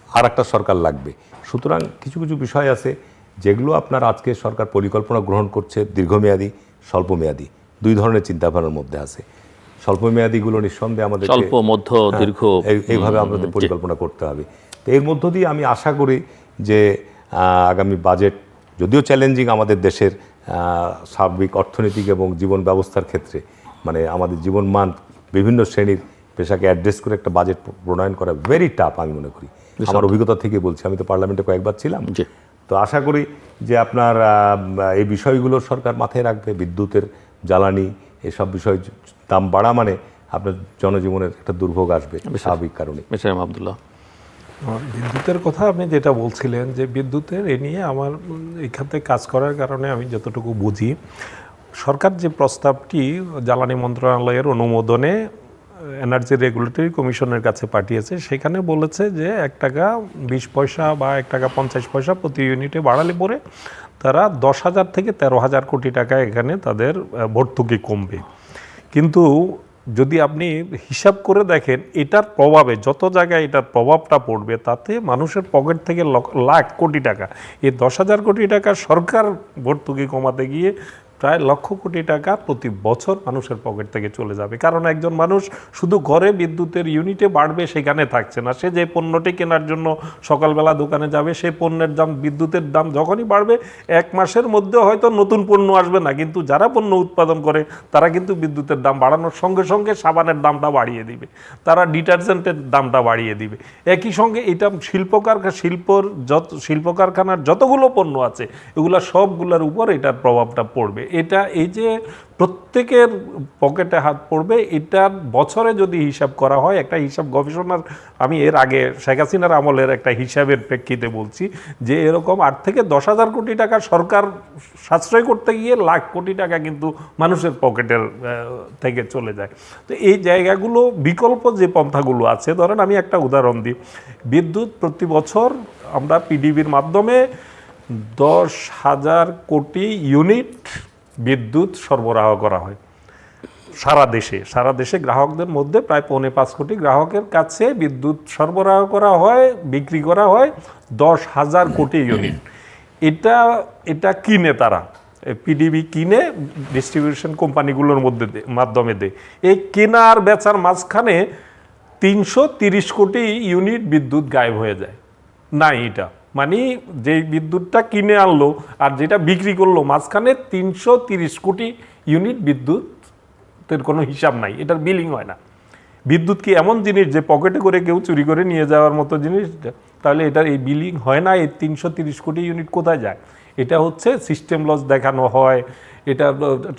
আর একটা সরকার লাগবে। সুতরাং কিছু কিছু বিষয় আছে যেগুলো আপনার আজকে সরকার পরিকল্পনা গ্রহণ করছে, দীর্ঘমেয়াদী, স্বল্পমেয়াদী, 2 ধরনের চিন্তাভাবনার মধ্যে আছে। স্বল্পমেয়াদীগুলো নিঃসন্দেহে আমাদের স্বল্প, মধ্য, দীর্ঘ, এইভাবে আমাদের পরিকল্পনা করতে হবে। তো এর মধ্য দিয়ে আমি আশা করি যে আগামী বাজেট যদিও চ্যালেঞ্জিং আমাদের দেশের সার্বিক অর্থনৈতিক এবং জীবন ব্যবস্থার ক্ষেত্রে, মানে আমাদের জীবনমান বিভিন্ন শ্রেণীর পেশাকে অ্যাড্রেস করে একটা বাজেট প্রণয়ন করা ভেরি টাফ আমি মনে করি। আমার অভিজ্ঞতা থেকে বলছি, আমি তো পার্লামেন্টে কয়েকবার ছিলাম। তো আশা করি যে আপনার এই বিষয়গুলো সরকার মাথায় রাখবে। বিদ্যুতের, জ্বালানি, এসব বিষয় দাম বাড়া মানে আপনার জনজীবনের একটা দুর্ভোগ আসবে স্বাভাবিক কারণে। আব্দুল্লাহ, বিদ্যুতের কথা আপনি যেটা বলছিলেন, যে বিদ্যুতের এ নিয়ে আমার এখান থেকে কাজ করার কারণে আমি যতটুকু বুঝি, সরকার যে প্রস্তাবটি জ্বালানি মন্ত্রণালয়ের অনুমোদনে এনার্জি রেগুলেটরি কমিশনের কাছে পাঠিয়েছে, সেখানে বলেছে যে 1 টাকা 20 পয়সা বা 1 টাকা 50 পয়সা প্রতি ইউনিটে বাড়ালে পরে তারা 10,000 থেকে 13,000 কোটি টাকা এখানে তাদের ভর্তুকি কমবে। কিন্তু যদি আপনি হিসাব করে দেখেন এটার প্রভাবে যত জায়গায় এটার প্রভাবটা পড়বে তাতে মানুষের পকেট থেকে লাখ কোটি টাকা, এই 10,000 কোটি টাকা সরকার ভর্তুকি কমাতে গিয়ে প্রায় লক্ষ কোটি টাকা প্রতি বছর মানুষের পকেট থেকে চলে যাবে। কারণ একজন মানুষ শুধু ঘরে বিদ্যুতের ইউনিটে বাড়বে সেখানে থাকছে না, সে যে পণ্যটি কেনার জন্য সকালবেলা দোকানে যাবে সেই পণ্যের দাম, বিদ্যুতের দাম যখনই বাড়বে 1 মাসের মধ্যে হয়তো নতুন পণ্য আসবে না, কিন্তু যারা পণ্য উৎপাদন করে তারা কিন্তু বিদ্যুতের দাম বাড়ানোর সঙ্গে সঙ্গে সাবানের দামটা বাড়িয়ে দিবে, তারা ডিটারজেন্টের দামটা বাড়িয়ে দিবে। একই সঙ্গে এটা শিল্প কারখানার যতগুলো পণ্য আছে এগুলো সবগুলোর উপর এটার প্রভাবটা পড়বে। এটা এই যে প্রত্যেকের পকেটে হাত পড়বে, এটার বছরে যদি হিসাব করা হয়, একটা হিসাব গবেষণার আমি এর আগে শেখ হাসিনার আমলের একটা হিসাবের প্রেক্ষিতে বলছি যে এরকম 8 থেকে 10,000 কোটি টাকা সরকার সাশ্রয় করতে গিয়ে লাখ কোটি টাকা কিন্তু মানুষের পকেটের থেকে চলে যায়। তো এই জায়গাগুলো বিকল্প যে পন্থাগুলো আছে, ধরেন আমি একটা উদাহরণ দিই, বিদ্যুৎ প্রতি বছর আমরা পিডিবির মাধ্যমে 10,000 কোটি ইউনিট বিদ্যুৎ সরবরাহ করা হয় সারা দেশে গ্রাহকদের মধ্যে প্রায় 4.5 কোটি গ্রাহকের কাছে বিদ্যুৎ সরবরাহ করা হয়, বিক্রি করা হয় 10,000 কোটি ইউনিট। এটা কিনে তারা, পিডিবি কিনে ডিস্ট্রিবিউশন কোম্পানিগুলোর মাধ্যমে দেয়। এই কেনা আর বেচার মাঝখানে 330 কোটি ইউনিট বিদ্যুৎ গায়েব হয়ে যায়। না, এটা মানে যে বিদ্যুৎটা কিনে আনলো আর যেটা বিক্রি করলো মাঝখানে 330 কোটি ইউনিট বিদ্যুতের কোনো হিসাব নাই, এটার বিলিং হয় না। বিদ্যুৎ কি এমন জিনিস যে পকেটে করে কেউ চুরি করে নিয়ে যাওয়ার মতো জিনিস? তাহলে এটার এই বিলিং হয় না। এই 330 কোটি ইউনিট কোথায় যায়? এটা হচ্ছে সিস্টেম লস দেখানো হয়, এটা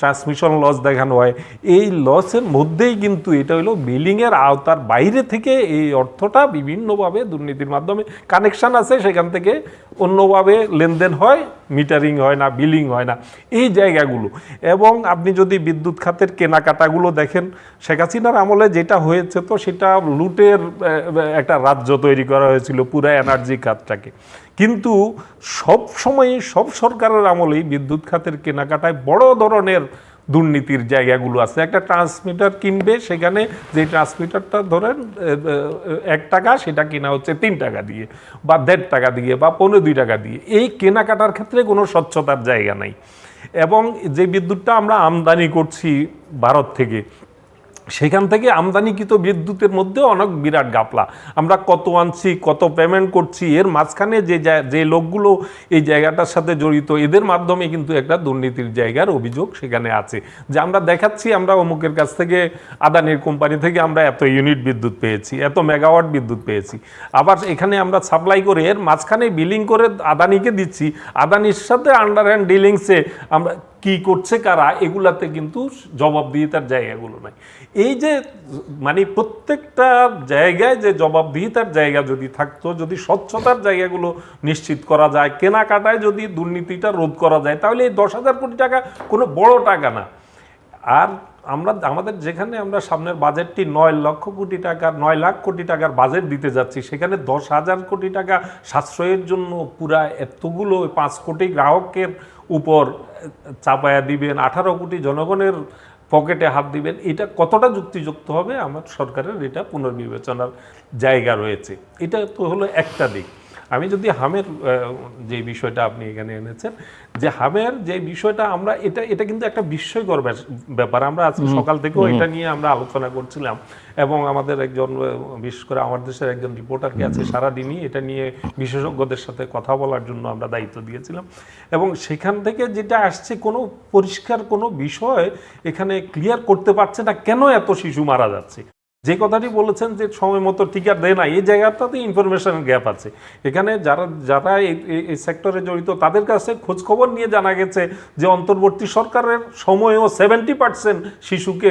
ট্রান্সমিশন লস দেখানো হয়। এই লসের মধ্যেই কিন্তু এটা হলো বিলিংয়ের আওতার বাইরে থেকে এই অর্থটা বিভিন্নভাবে দুর্নীতির মাধ্যমে কানেকশান আছে, সেখান থেকে অন্যভাবে লেনদেন হয়, মিটারিং হয় না, বিলিং হয় না, এই জায়গাগুলো। এবং আপনি যদি বিদ্যুৎ খাতের কেনাকাটাগুলো দেখেন, শেখ হাসিনার আমলে যেটা হয়েছে তো সেটা লুটের একটা রাজ্য তৈরি করা হয়েছিল পুরো এনার্জি খাতটাকে। কিন্তু সব সরকারের আমলেই বিদ্যুৎ খাতের কেনাকাটায় বড় ধরনের দুর্নীতির জায়গাগুলো আছে। একটা ট্রান্সমিটার কিনবে, সেখানে যে ট্রান্সমিটারটা ধরেন 1 টাকা, সেটা কেনা হচ্ছে 3 টাকা দিয়ে বা 1.5 টাকা দিয়ে বা 2.25 টাকা দিয়ে। এই কেনাকাটার ক্ষেত্রে কোনো স্বচ্ছতার জায়গা নাই। এবং যে বিদ্যুৎটা আমরা আমদানি করছি ভারত থেকে, সেখান থেকে আমদানিকৃত বিদ্যুতের মধ্যে অনেক বিরাট গাপলা। আমরা কত আনছি, কত পেমেন্ট করছি, এর মাঝখানে যে লোকগুলো এই জায়গাটার সাথে জড়িত, এদের মাধ্যমে কিন্তু একটা দুর্নীতির জায়গার অভিযোগ সেখানে আছে। যে আমরা দেখাচ্ছি আমরা অমুকের কাছ থেকে, আদানির কোম্পানি থেকে আমরা এত ইউনিট বিদ্যুৎ পেয়েছি, এত মেগাওয়াট বিদ্যুৎ পেয়েছি, আবার এখানে আমরা সাপ্লাই করে এর মাঝখানে বিলিং করে আদানিকে দিচ্ছি। আদানির সাথে আন্ডারহ্যান্ড ডিলিংসে আমরা কি করছে কারা, এগুলাতে কিন্তু জবাবদিহিতার জায়গাগুলো নাই। এই যে মানে প্রত্যেকটা জায়গায় যে জবাবদিহিতার জায়গা যদি থাকতো, যদি স্বচ্ছতার জায়গাগুলো নিশ্চিত করা যায়, কেনাকাটায় যদি দুর্নীতিটা রোধ করা যায়, তাহলে এই 10,000 কোটি টাকা কোনো বড় টাকা না। আর আমাদের যেখানে আমরা সামনের বাজেটটি 9 লাখ কোটি টাকার বাজেট দিতে যাচ্ছি, সেখানে 10,000 কোটি টাকা সাশ্রয়ের জন্য পুরা এতগুলো 5 কোটি গ্রাহকের উপর চাপায়া দিবেন, 18 কোটি জনগণের পকেটে হাত দিবেন, এটা কতটা যুক্তিযুক্ত হবে? আমার সরকারের এটা পুনর্বিবেচনার জায়গা রয়েছে। এটা তো হলো একটা দিক। আমি যদি হামের যে বিষয়টা আপনি এখানে এনেছেন, যে হামের যে বিষয়টা, আমরা এটা কিন্তু একটা বিস্ময়কর ব্যাপার। আমরা আজকে সকাল থেকেও এটা নিয়ে আমরা আলোচনা করছিলাম, এবং আমাদের একজন, বিশেষ করে আমার দেশের একজন রিপোর্টারকে আছে সারাদিনই এটা নিয়ে বিশেষজ্ঞদের সাথে কথা বলার জন্য আমরা দায়িত্ব দিয়েছিলাম। এবং সেখান থেকে যেটা আসছে, কোনো পরিষ্কার কোনো বিষয় এখানে ক্লিয়ার করতে পারছে না কেন এত শিশু মারা যাচ্ছে। যে কথাটি বলেছেন যে সময় মতো টিকা দেয় না, এই জায়গাটাতে ইনফরমেশনের গ্যাপ আছে। এখানে যারা এই সেক্টরে জড়িত তাদের কাছে খোঁজখবর নিয়ে জানা গেছে যে অন্তর্বর্তী সরকারের সময়েও 70% শিশুকে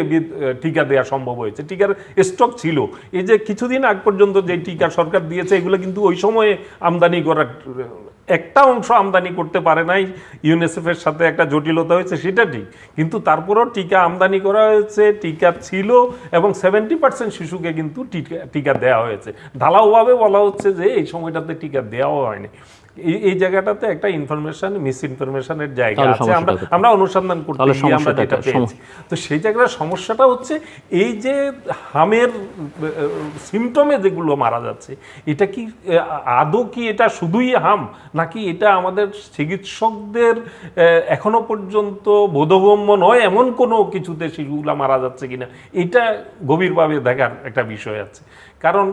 টিকা দেওয়া সম্ভব হয়েছে, টিকার স্টক ছিল। এই যে কিছুদিন আগ পর্যন্ত যে টিকা সরকার দিয়েছে, এগুলো কিন্তু ওই সময়ে আমদানি করার একটা অংশ আমদানি করতে পারে নাই, ইউনিসেফের সাথে একটা জটিলতা হয়েছে, সেটা ঠিক। কিন্তু তারপরেও টিকা আমদানি করা হয়েছে, টিকা ছিল, এবং 70% শিশুকে কিন্তু টিকা দেওয়া হয়েছে। ঢালাওভাবে বলা হচ্ছে যে এই সময়টাতে টিকা দেওয়া হয়নি। এই জায়গাটাতে একটা ইনফরমেশন মিস ইনফরমেশনের জায়গা তাহলে আছে, সমস্যাটা কোথায়? আমরা অনুসন্ধান করতে তাহলে গিয়ে আমরা সমস্যাটা যেটা কোথায়? পেয়েছি। তো সেই জায়গার সমস্যাটা হচ্ছে এই যে হামের সিমটমে যেগুলো মারা যাচ্ছে, এটা কি আদৌ কি এটা শুধুই হাম, নাকি এটা আমাদের চিকিৎসকদের এখনো পর্যন্ত বোধগম্য নয় এমন কোনো কিছুতে শিশুগুলা মারা যাচ্ছে কিনা, এটা গভীরভাবে দেখার একটা বিষয় আছে। কারণ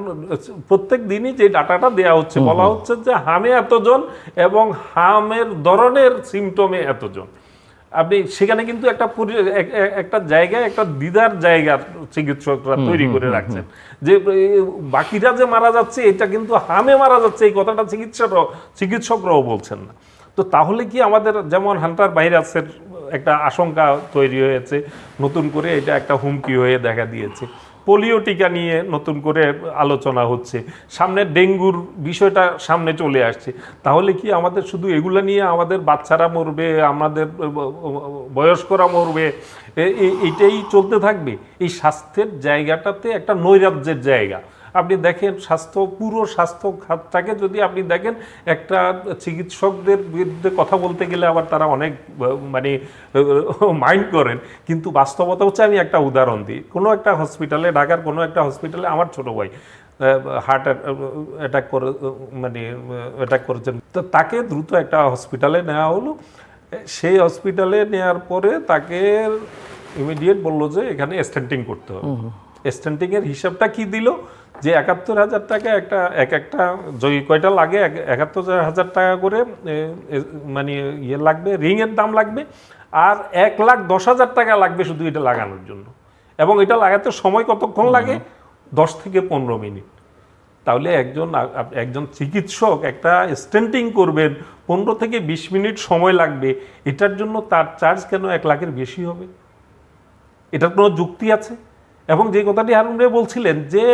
প্রত্যেক দিনই যে ডাটাটা দেয়া হচ্ছে, বলা হচ্ছে যে হামে এতজন এবং হামের ধরনের সিমটমে এতজন। আপনি সেখানে কিন্তু একটা জায়গায় একটা দ্বিধার জায়গার চিকিৎসকরা তৈরি করে রাখছেন যে বাকিরা যে মারা যাচ্ছে এটা কিন্তু হামে মারা যাচ্ছে, এই কথাটা চিকিৎসকরাও বলছেন না। তো তাহলে কি আমাদের যেমন হান্টার ভাইরাসের একটা আশঙ্কা তৈরি হয়েছে, নতুন করে এটা একটা হুমকি হয়ে দেখা দিয়েছে। পোলিও টিকা নিয়ে নতুন করে আলোচনা হচ্ছে, সামনে ডেঙ্গুর বিষয়টা সামনে চলে আসছে। তাহলে কি আমাদের শুধু এগুলা নিয়ে আমাদের বাচ্চারা মরবে, আমাদের বয়স্করা মরবে, এইটাই চলতে থাকবে? এই স্বাস্থ্যের জায়গাটাতে একটা নৈরাজ্যের জায়গা। আপনি দেখেন পুরো স্বাস্থ্য খাতটাকে যদি আপনি দেখেন, একটা চিকিৎসকদের বিরুদ্ধে কথা বলতে গেলে আবার তারা অনেক মানে মাইন্ড করেন, কিন্তু বাস্তবতা হচ্ছে, আমি একটা উদাহরণ দিই, কোনো একটা হসপিটালে, ঢাকার কোনো একটা হসপিটালে আমার ছোট ভাই হার্ট অ্যাটাক করেছেন। তো তাকে দ্রুত একটা হসপিটালে নেওয়া হলো। সেই হসপিটালে নেওয়ার পরে তাকে ইমিডিয়েট বললো যে এখানে স্ট্যান্টিং করতে হবে। স্ট্যান্টিংয়ের হিসাবটা কি দিল, যে ৭১,০০০ টাকা একটা কয়টা লাগে, ৭১,০০০ টাকা করে মানে ইয়ে লাগবে, রিংয়ের দাম লাগবে, আর ১,১০,০০০ টাকা লাগবে শুধু এটা লাগানোর জন্য। এবং এটা লাগাতে সময় কতক্ষণ লাগে? ১০ থেকে ১৫ মিনিট। তাহলে একজন চিকিৎসক একটা স্টেন্টিং করবেন, ১৫ থেকে ২০ মিনিট সময় লাগবে, এটার জন্য তার চার্জ কেন ১ লাখের বেশি হবে? এটার কোনো যুক্তি আছে? এবং যে কথাটি হারুন ভাই বলছিলেন যে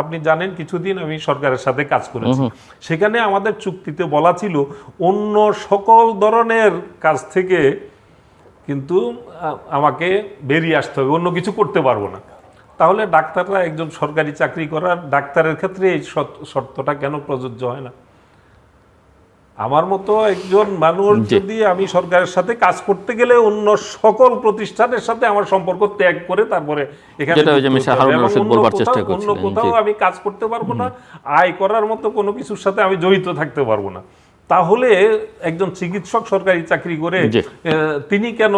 আপনি জানেন কিছুদিন আমি সরকারের সাথে কাজ করেছি, সেখানে আমাদের চুক্তিতে বলা ছিল অন্য সকল ধরনের কাজ থেকে কিন্তু আমাকে বেরিয়ে আসতে হবে, অন্য কিছু করতে পারবো না। তাহলে ডাক্তাররা, একজন সরকারি চাকরি করার ডাক্তারের ক্ষেত্রে এই শর্তটা কেন প্রযোজ্য হয় না? আমার মতো একজন মানুষ যদি আমি সরকারের সাথে কাজ করতে গেলে অন্য সকল প্রতিষ্ঠানের সাথে আমার সম্পর্ক ত্যাগ করে তারপরে এখানে অন্য কোথাও আমি কাজ করতে পারবো না, আয় করার মতো কোনো কিছুর সাথে আমি জড়িত থাকতে পারবো না। তাহলে একজন চিকিৎসক সরকারি চাকরি করে তিনি কেন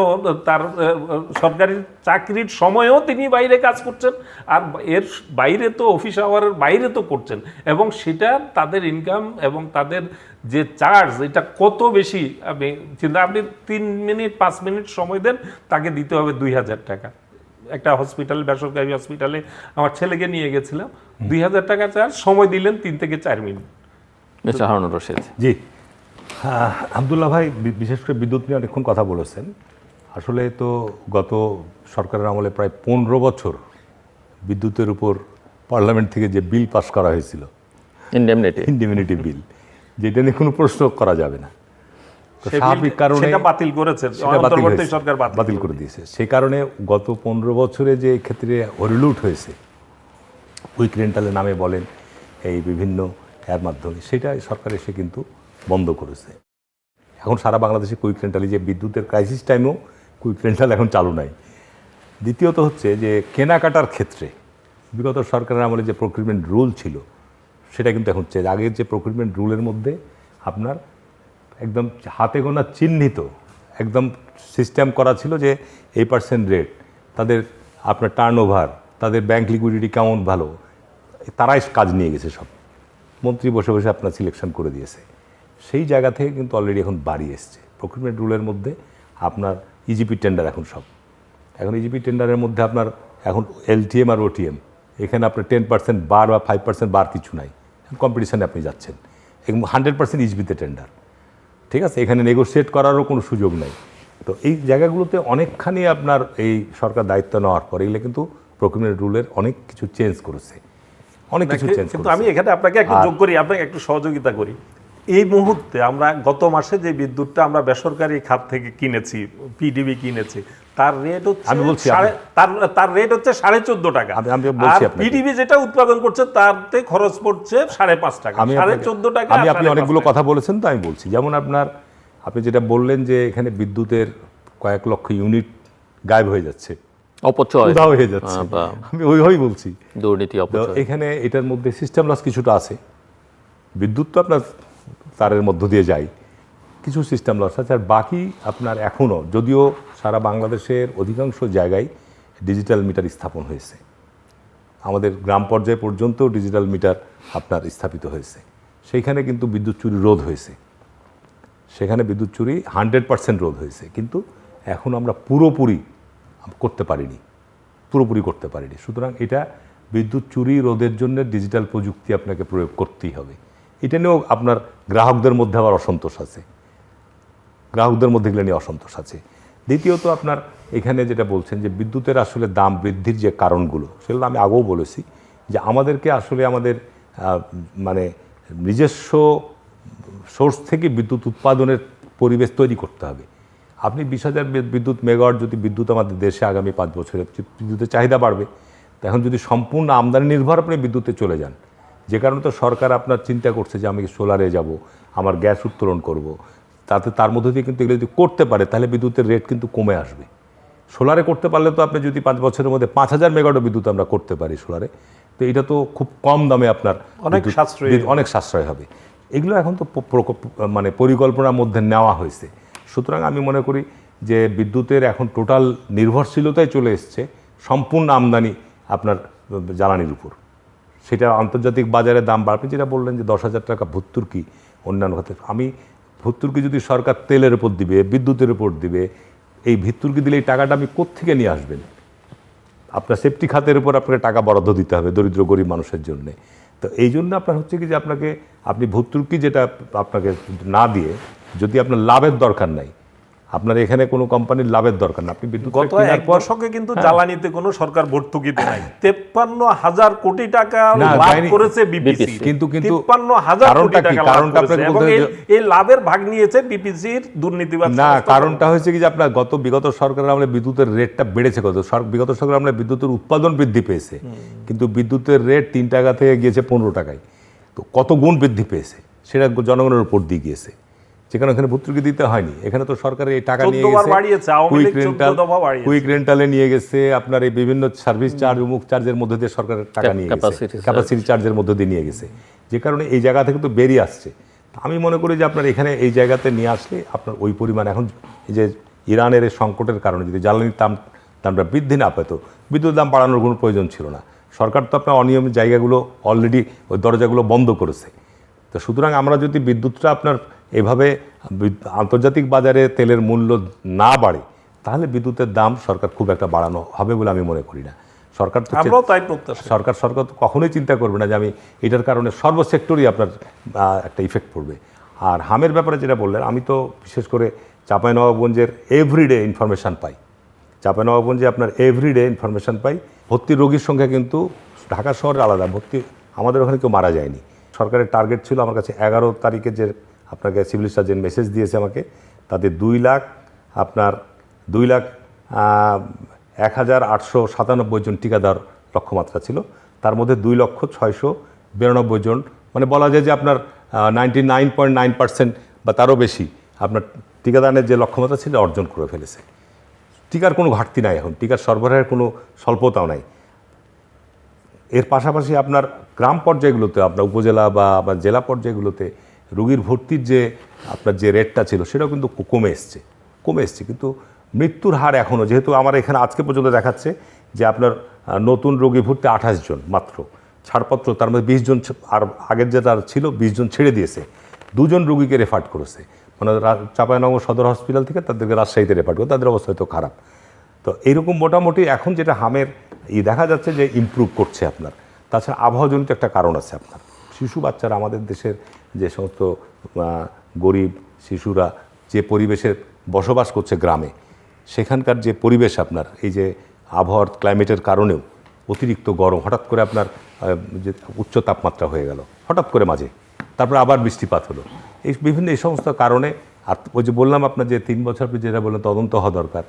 তার সরকারি চাকরির সময়েও তিনি বাইরে কাজ করছেন, আর এর বাইরে তো অফিস আওয়ারের বাইরে তো করছেন, এবং সেটা তাদের ইনকাম এবং তাদের যে চার্জ, এটা কত বেশি? আপনি 3 মিনিট 5 মিনিট সময় দেন, তাকে দিতে হবে ২,০০০ টাকা। একটা হসপিটালে, বেসরকারি হসপিটালে আমার ছেলেকে নিয়ে গেছিলাম, ২,০০০ টাকা চার্জ, সময় দিলেন 3 থেকে 4 মিনিট। হারুন রশিদ জি, আব্দুল্লাহ ভাই বিশেষ করে বিদ্যুৎ নিয়ে অনেকক্ষণ কথা বলেছেন। আসলে তো গত সরকারের আমলে প্রায় 15 বছর বিদ্যুতের উপর পার্লামেন্ট থেকে যে বিল পাস করা হয়েছিল, ইন্ডেমনিটি বিল, যেটা নিয়ে কোনো প্রশ্ন করা যাবে না, তো স্বাভাবিক কারণে বাতিল করে দিয়েছে। সেই কারণে গত 15 বছরে যে ক্ষেত্রে হরিলুট হয়েছে, কুইক রেন্টালের নামে বলেন, এই বিভিন্ন এর মাধ্যমে, সেটা সরকার এসে কিন্তু বন্ধ করেছে। এখন সারা বাংলাদেশে কুইক রেন্টাল, যে বিদ্যুতের ক্রাইসিস টাইমেও কুইক রেন্টাল এখন চালু নাই। দ্বিতীয়ত হচ্ছে যে কেনাকাটার ক্ষেত্রে বিগত সরকারের আমলে যে প্রকিউরমেন্ট রুল ছিল, সেটা কিন্তু এখন আগের যে প্রকিউরমেন্ট রুলের মধ্যে আপনার একদম হাতে গোনা চিহ্নিত একদম সিস্টেম করা ছিল যে এই % রেট, তাদের আপনার টার্নওভার, তাদের ব্যাংক লিকুইডিটি কেমন ভালো, তারাই কাজ নিয়ে গেছে, সব মন্ত্রী বসে বসে আপনার সিলেকশন করে দিয়েছে। সেই জায়গা থেকে কিন্তু অলরেডি এখন বাড়ি এসছে প্রকিউরমেন্ট রুলের মধ্যে। আপনার ইজিপি টেন্ডার এখন ইজিপি টেন্ডারের মধ্যে আপনার এখন LTM আর OTM, এখানে আপনার 10% বার বা 5% বার কিছু নাই, কম্পিটিশানে আপনি যাচ্ছেন, এবং 100% ইজিপিতে টেন্ডার, ঠিক আছে, এখানে নেগোসিয়েট করারও কোনো সুযোগ নাই। তো এই জায়গাগুলোতে অনেকখানি আপনার এই সরকার দায়িত্ব নেওয়ার পর এগুলো কিন্তু প্রকিউরমেন্ট রুলের অনেক কিছু চেঞ্জ করেছে, অনেক কিছু চেঞ্জ করেছে। কিন্তু আমি এখানে আপনাকে একটু যোগ করি, আপনাকে একটু সহযোগিতা করি। এই মুহূর্তে আমরা গত মাসে যে বিদ্যুৎটা আমরা বেসরকারি খাত থেকে কিনেছি, পিডিবি কিনেছি, তার রেট হচ্ছে আমি বলছি তার রেট হচ্ছে 14.5 টাকা। আমি বলছি আর পিডিবি যেটা উৎপাদন করছে তাতে খরচ পড়ছে 5.5 টাকা, 14.5 টাকা। আপনি অনেকগুলো কথা বলেছেন, তো আমি বলছি যেমন আপনি যেটা বললেন যে এখানে বিদ্যুতের কয়েক লক্ষ ইউনিট গায়েব হয়ে যাচ্ছে, অপচয় উধাও হয়ে যাচ্ছে, আমি ওই বলছি দুর্নীতি তো অপচয়। এখানে এটার মধ্যে সিস্টেম লস কিছুটা আছে। বিদ্যুৎ তো আপনার তারের মধ্য দিয়ে যায়, কিছু সিস্টেম লস আছে। আর বাকি আপনার এখনও, যদিও সারা বাংলাদেশের অধিকাংশ জায়গায় ডিজিটাল মিটার স্থাপন হয়েছে, আমাদের গ্রাম পর্যায়ে পর্যন্ত ডিজিটাল মিটার আপনার স্থাপিত হয়েছে, সেইখানে কিন্তু বিদ্যুৎ চুরি রোধ হয়েছে, সেখানে বিদ্যুৎ চুরি 100% রোধ হয়েছে। কিন্তু এখন আমরা পুরোপুরি করতে পারিনি, সুতরাং এটা বিদ্যুৎ চুরি রোধের জন্য ডিজিটাল প্রযুক্তি আপনাকে প্রয়োগ করতেই হবে। এটা নিয়েও আপনার গ্রাহকদের মধ্যে আবার অসন্তোষ আছে, এগুলো নিয়ে অসন্তোষ আছে। দ্বিতীয়ত আপনার এখানে যেটা বলছেন যে বিদ্যুতের আসলে দাম বৃদ্ধির যে কারণগুলো, সেগুলো আমি আগেও বলেছি যে আমাদেরকে আসলে আমাদের মানে নিজস্ব সোর্স থেকে বিদ্যুৎ উৎপাদনের পরিবেশ তৈরি করতে হবে। আপনি 20,000 বিদ্যুৎ মেগাওয়াট যদি বিদ্যুৎ আমাদের দেশে আগামী 5 বছরে বিদ্যুতের চাহিদা বাড়বে, তো এখন যদি সম্পূর্ণ আমদানি নির্ভর আপনি বিদ্যুতে চলে যান, যে কারণে তো সরকার আপনার চিন্তা করছে যে আমি সোলারে যাব, আমার গ্যাস উত্তোলন করব, তার মধ্যে দিয়ে কিন্তু এগুলো যদি করতে পারে তাহলে বিদ্যুতের রেট কিন্তু কমে আসবে। সোলারে করতে পারলে তো আপনি যদি 5 বছরের মধ্যে 5,000 মেগাওয়াট বিদ্যুৎ আমরা করতে পারি সোলারে, তো এটা তো খুব কম দামে আপনার অনেক সাশ্রয় হবে। এগুলো এখন তো মানে পরিকল্পনার মধ্যে নেওয়া হয়েছে। সুতরাং আমি মনে করি যে বিদ্যুতের এখন টোটাল নির্ভরশীলতায় চলে এসছে সম্পূর্ণ আমদানি আপনার জ্বালানির উপর। সেটা আন্তর্জাতিক বাজারে দাম বাড়বে, যেটা বললেন যে 10,000 টাকা ভর্তুকি অন্যান্য খাতে। আমি ভর্তুকি যদি সরকার তেলের উপর দিবে, বিদ্যুতের উপর দিবে, এই ভর্তুকি দিলে এই টাকাটা আমি কোত্থেকে নিয়ে আসবেন? আপনার সেফটি খাতের উপর আপনাকে টাকা বরাদ্দ দিতে হবে দরিদ্র গরিব মানুষের জন্য। তো এই জন্য আপনার হচ্ছে কি যে আপনি ভর্তুকি যেটা আপনাকে না দিয়ে, যদি আপনার লাভের দরকার নাই, আপনার এখানে কোনো কোম্পানির লাভের দরকার না, আপনি বিদ্যুৎ গত এক দশকে কিন্তু জ্বালানিতে কোনো সরকার ভর্তুকি দেয় নাই। 53,000 কোটি টাকা লাভ করেছে বিপিসি, কিন্তু 53,000 কোটি টাকা লাভ করেছে এবং এই লাভের ভাগ নিয়েছে বিপিসির দুর্নীতিবাজ। না, কারণটা হয়েছে কি যে আপনার বিগত সরকারের আমলে বিদ্যুতের রেটটা বেড়েছে, বিগত সরকারের আমলে বিদ্যুতের উৎপাদন বৃদ্ধি পেয়েছে, কিন্তু বিদ্যুতের রেট 3 টাকা থেকে গিয়েছে 15 টাকায়। তো কত গুণ বৃদ্ধি পেয়েছে সেটা জনগণের উপর দিয়ে গিয়েছে, যেখানে ওখানে ভর্তুকি দিতে হয়নি। এখানে তো সরকারের এই টাকা নিয়ে গেছে, কুইক রেন্টালে নিয়ে গেছে, আপনার এই বিভিন্ন সার্ভিস চার্জ, উমুক চার্জের মধ্যে দিয়ে সরকারের টাকা নিয়ে গেছে, ক্যাপাসিটি চার্জের মধ্যে দিয়ে নিয়ে গেছে, যে কারণে এই জায়গা থেকে তো বেরিয়ে আসছে। আমি মনে করি যে আপনার এখানে এই জায়গাতে নিয়ে আসলে আপনার ওই পরিমাণ, এখন এই যে ইরানের এই সংকটের কারণে যদি জ্বালানির দামটা বৃদ্ধি না পেত, বিদ্যুৎ দাম বাড়ানোর কোনো প্রয়োজন ছিল না। সরকার তো আপনার অনিয়মিত জায়গাগুলো অলরেডি ওই দরজাগুলো বন্ধ করেছে। তো সুতরাং আমরা যদি বিদ্যুৎটা আপনার এভাবে আন্তর্জাতিক বাজারে তেলের মূল্য না বাড়ে, তাহলে বিদ্যুতের দাম সরকার খুব একটা বাড়ানো হবে বলে আমি মনে করি না। সরকার তো কখনোই চিন্তা করবে না যে আমি এটার কারণে সর্বসেক্টরই আপনার একটা ইফেক্ট পড়বে। আর হামের ব্যাপারে যেটা বললেন, আমি তো বিশেষ করে চাঁপাইনবাবগঞ্জের এভরিডে ইনফরমেশান পাই, চাঁপাইনবাবগঞ্জে আপনার এভরিডে ইনফরমেশান পাই। ভর্তি রোগীর সংখ্যা কিন্তু ঢাকা শহরে আলাদা, ভর্তি আমাদের ওখানে কেউ মারা যায়নি। সরকারের টার্গেট ছিল আমার কাছে 11 তারিখে যে আপনাকে সিভিল সার্জন মেসেজ দিয়েছে আমাকে, তাতে 2,01,897 জন টিকা দেওয়ার লক্ষ্যমাত্রা ছিল। তার মধ্যে 2,692,092 জন, মানে বলা যায় যে আপনার 99.9% বা তারও বেশি আপনার টিকাদানের যে লক্ষ্যমাত্রা ছিল অর্জন করে ফেলেছে। টিকার কোনো ঘাটতি নাই, এখন টিকার সরবরাহের কোনো স্বল্পতাও নাই। এর পাশাপাশি আপনার গ্রাম পর্যায়গুলোতে, আপনার উপজেলা বা জেলা পর্যায়গুলোতে রোগীর ভর্তির যে আপনার যে রেটটা ছিল সেটাও কিন্তু কমে এসছে। কিন্তু মৃত্যুর হার এখনও, যেহেতু আমার এখানে আজকে পর্যন্ত দেখাচ্ছে যে আপনার নতুন রোগী ভর্তি 28 জন মাত্র, ছাড়পত্র তার মধ্যে 20 জন, আর আগের যেটা ছিল 20 জন ছেড়ে দিয়েছে, 2 জন রোগীকে রেফার করেছে, মানে চাঁপাইনবাবগঞ্জ সদর হসপিটাল থেকে তাদেরকে রাজশাহীতে রেফার করে, তাদের অবস্থা হয়তো খারাপ। তো এইরকম মোটামুটি এখন যেটা হামের দেখা যাচ্ছে যে ইমপ্রুভ করছে আপনার। তাছাড়া আবহাওয়াজনিত একটা কারণ আছে আপনার, শিশু বাচ্চারা, আমাদের দেশের যে সমস্ত গরিব শিশুরা যে পরিবেশে বসবাস করছে গ্রামে, সেখানকার যে পরিবেশ আপনার এই যে আবহাওয়ার ক্লাইমেটের কারণেও অতিরিক্ত গরম, হঠাৎ করে আপনার যে উচ্চ তাপমাত্রা হয়ে গেল হঠাৎ করে মাঝে, তারপর আবার বৃষ্টিপাত হলো, এই বিভিন্ন এই সমস্ত কারণে। আর ওই যে বললাম আপনার যে 3 বছর আপনি যেটা বললেন তদন্ত হওয়া দরকার,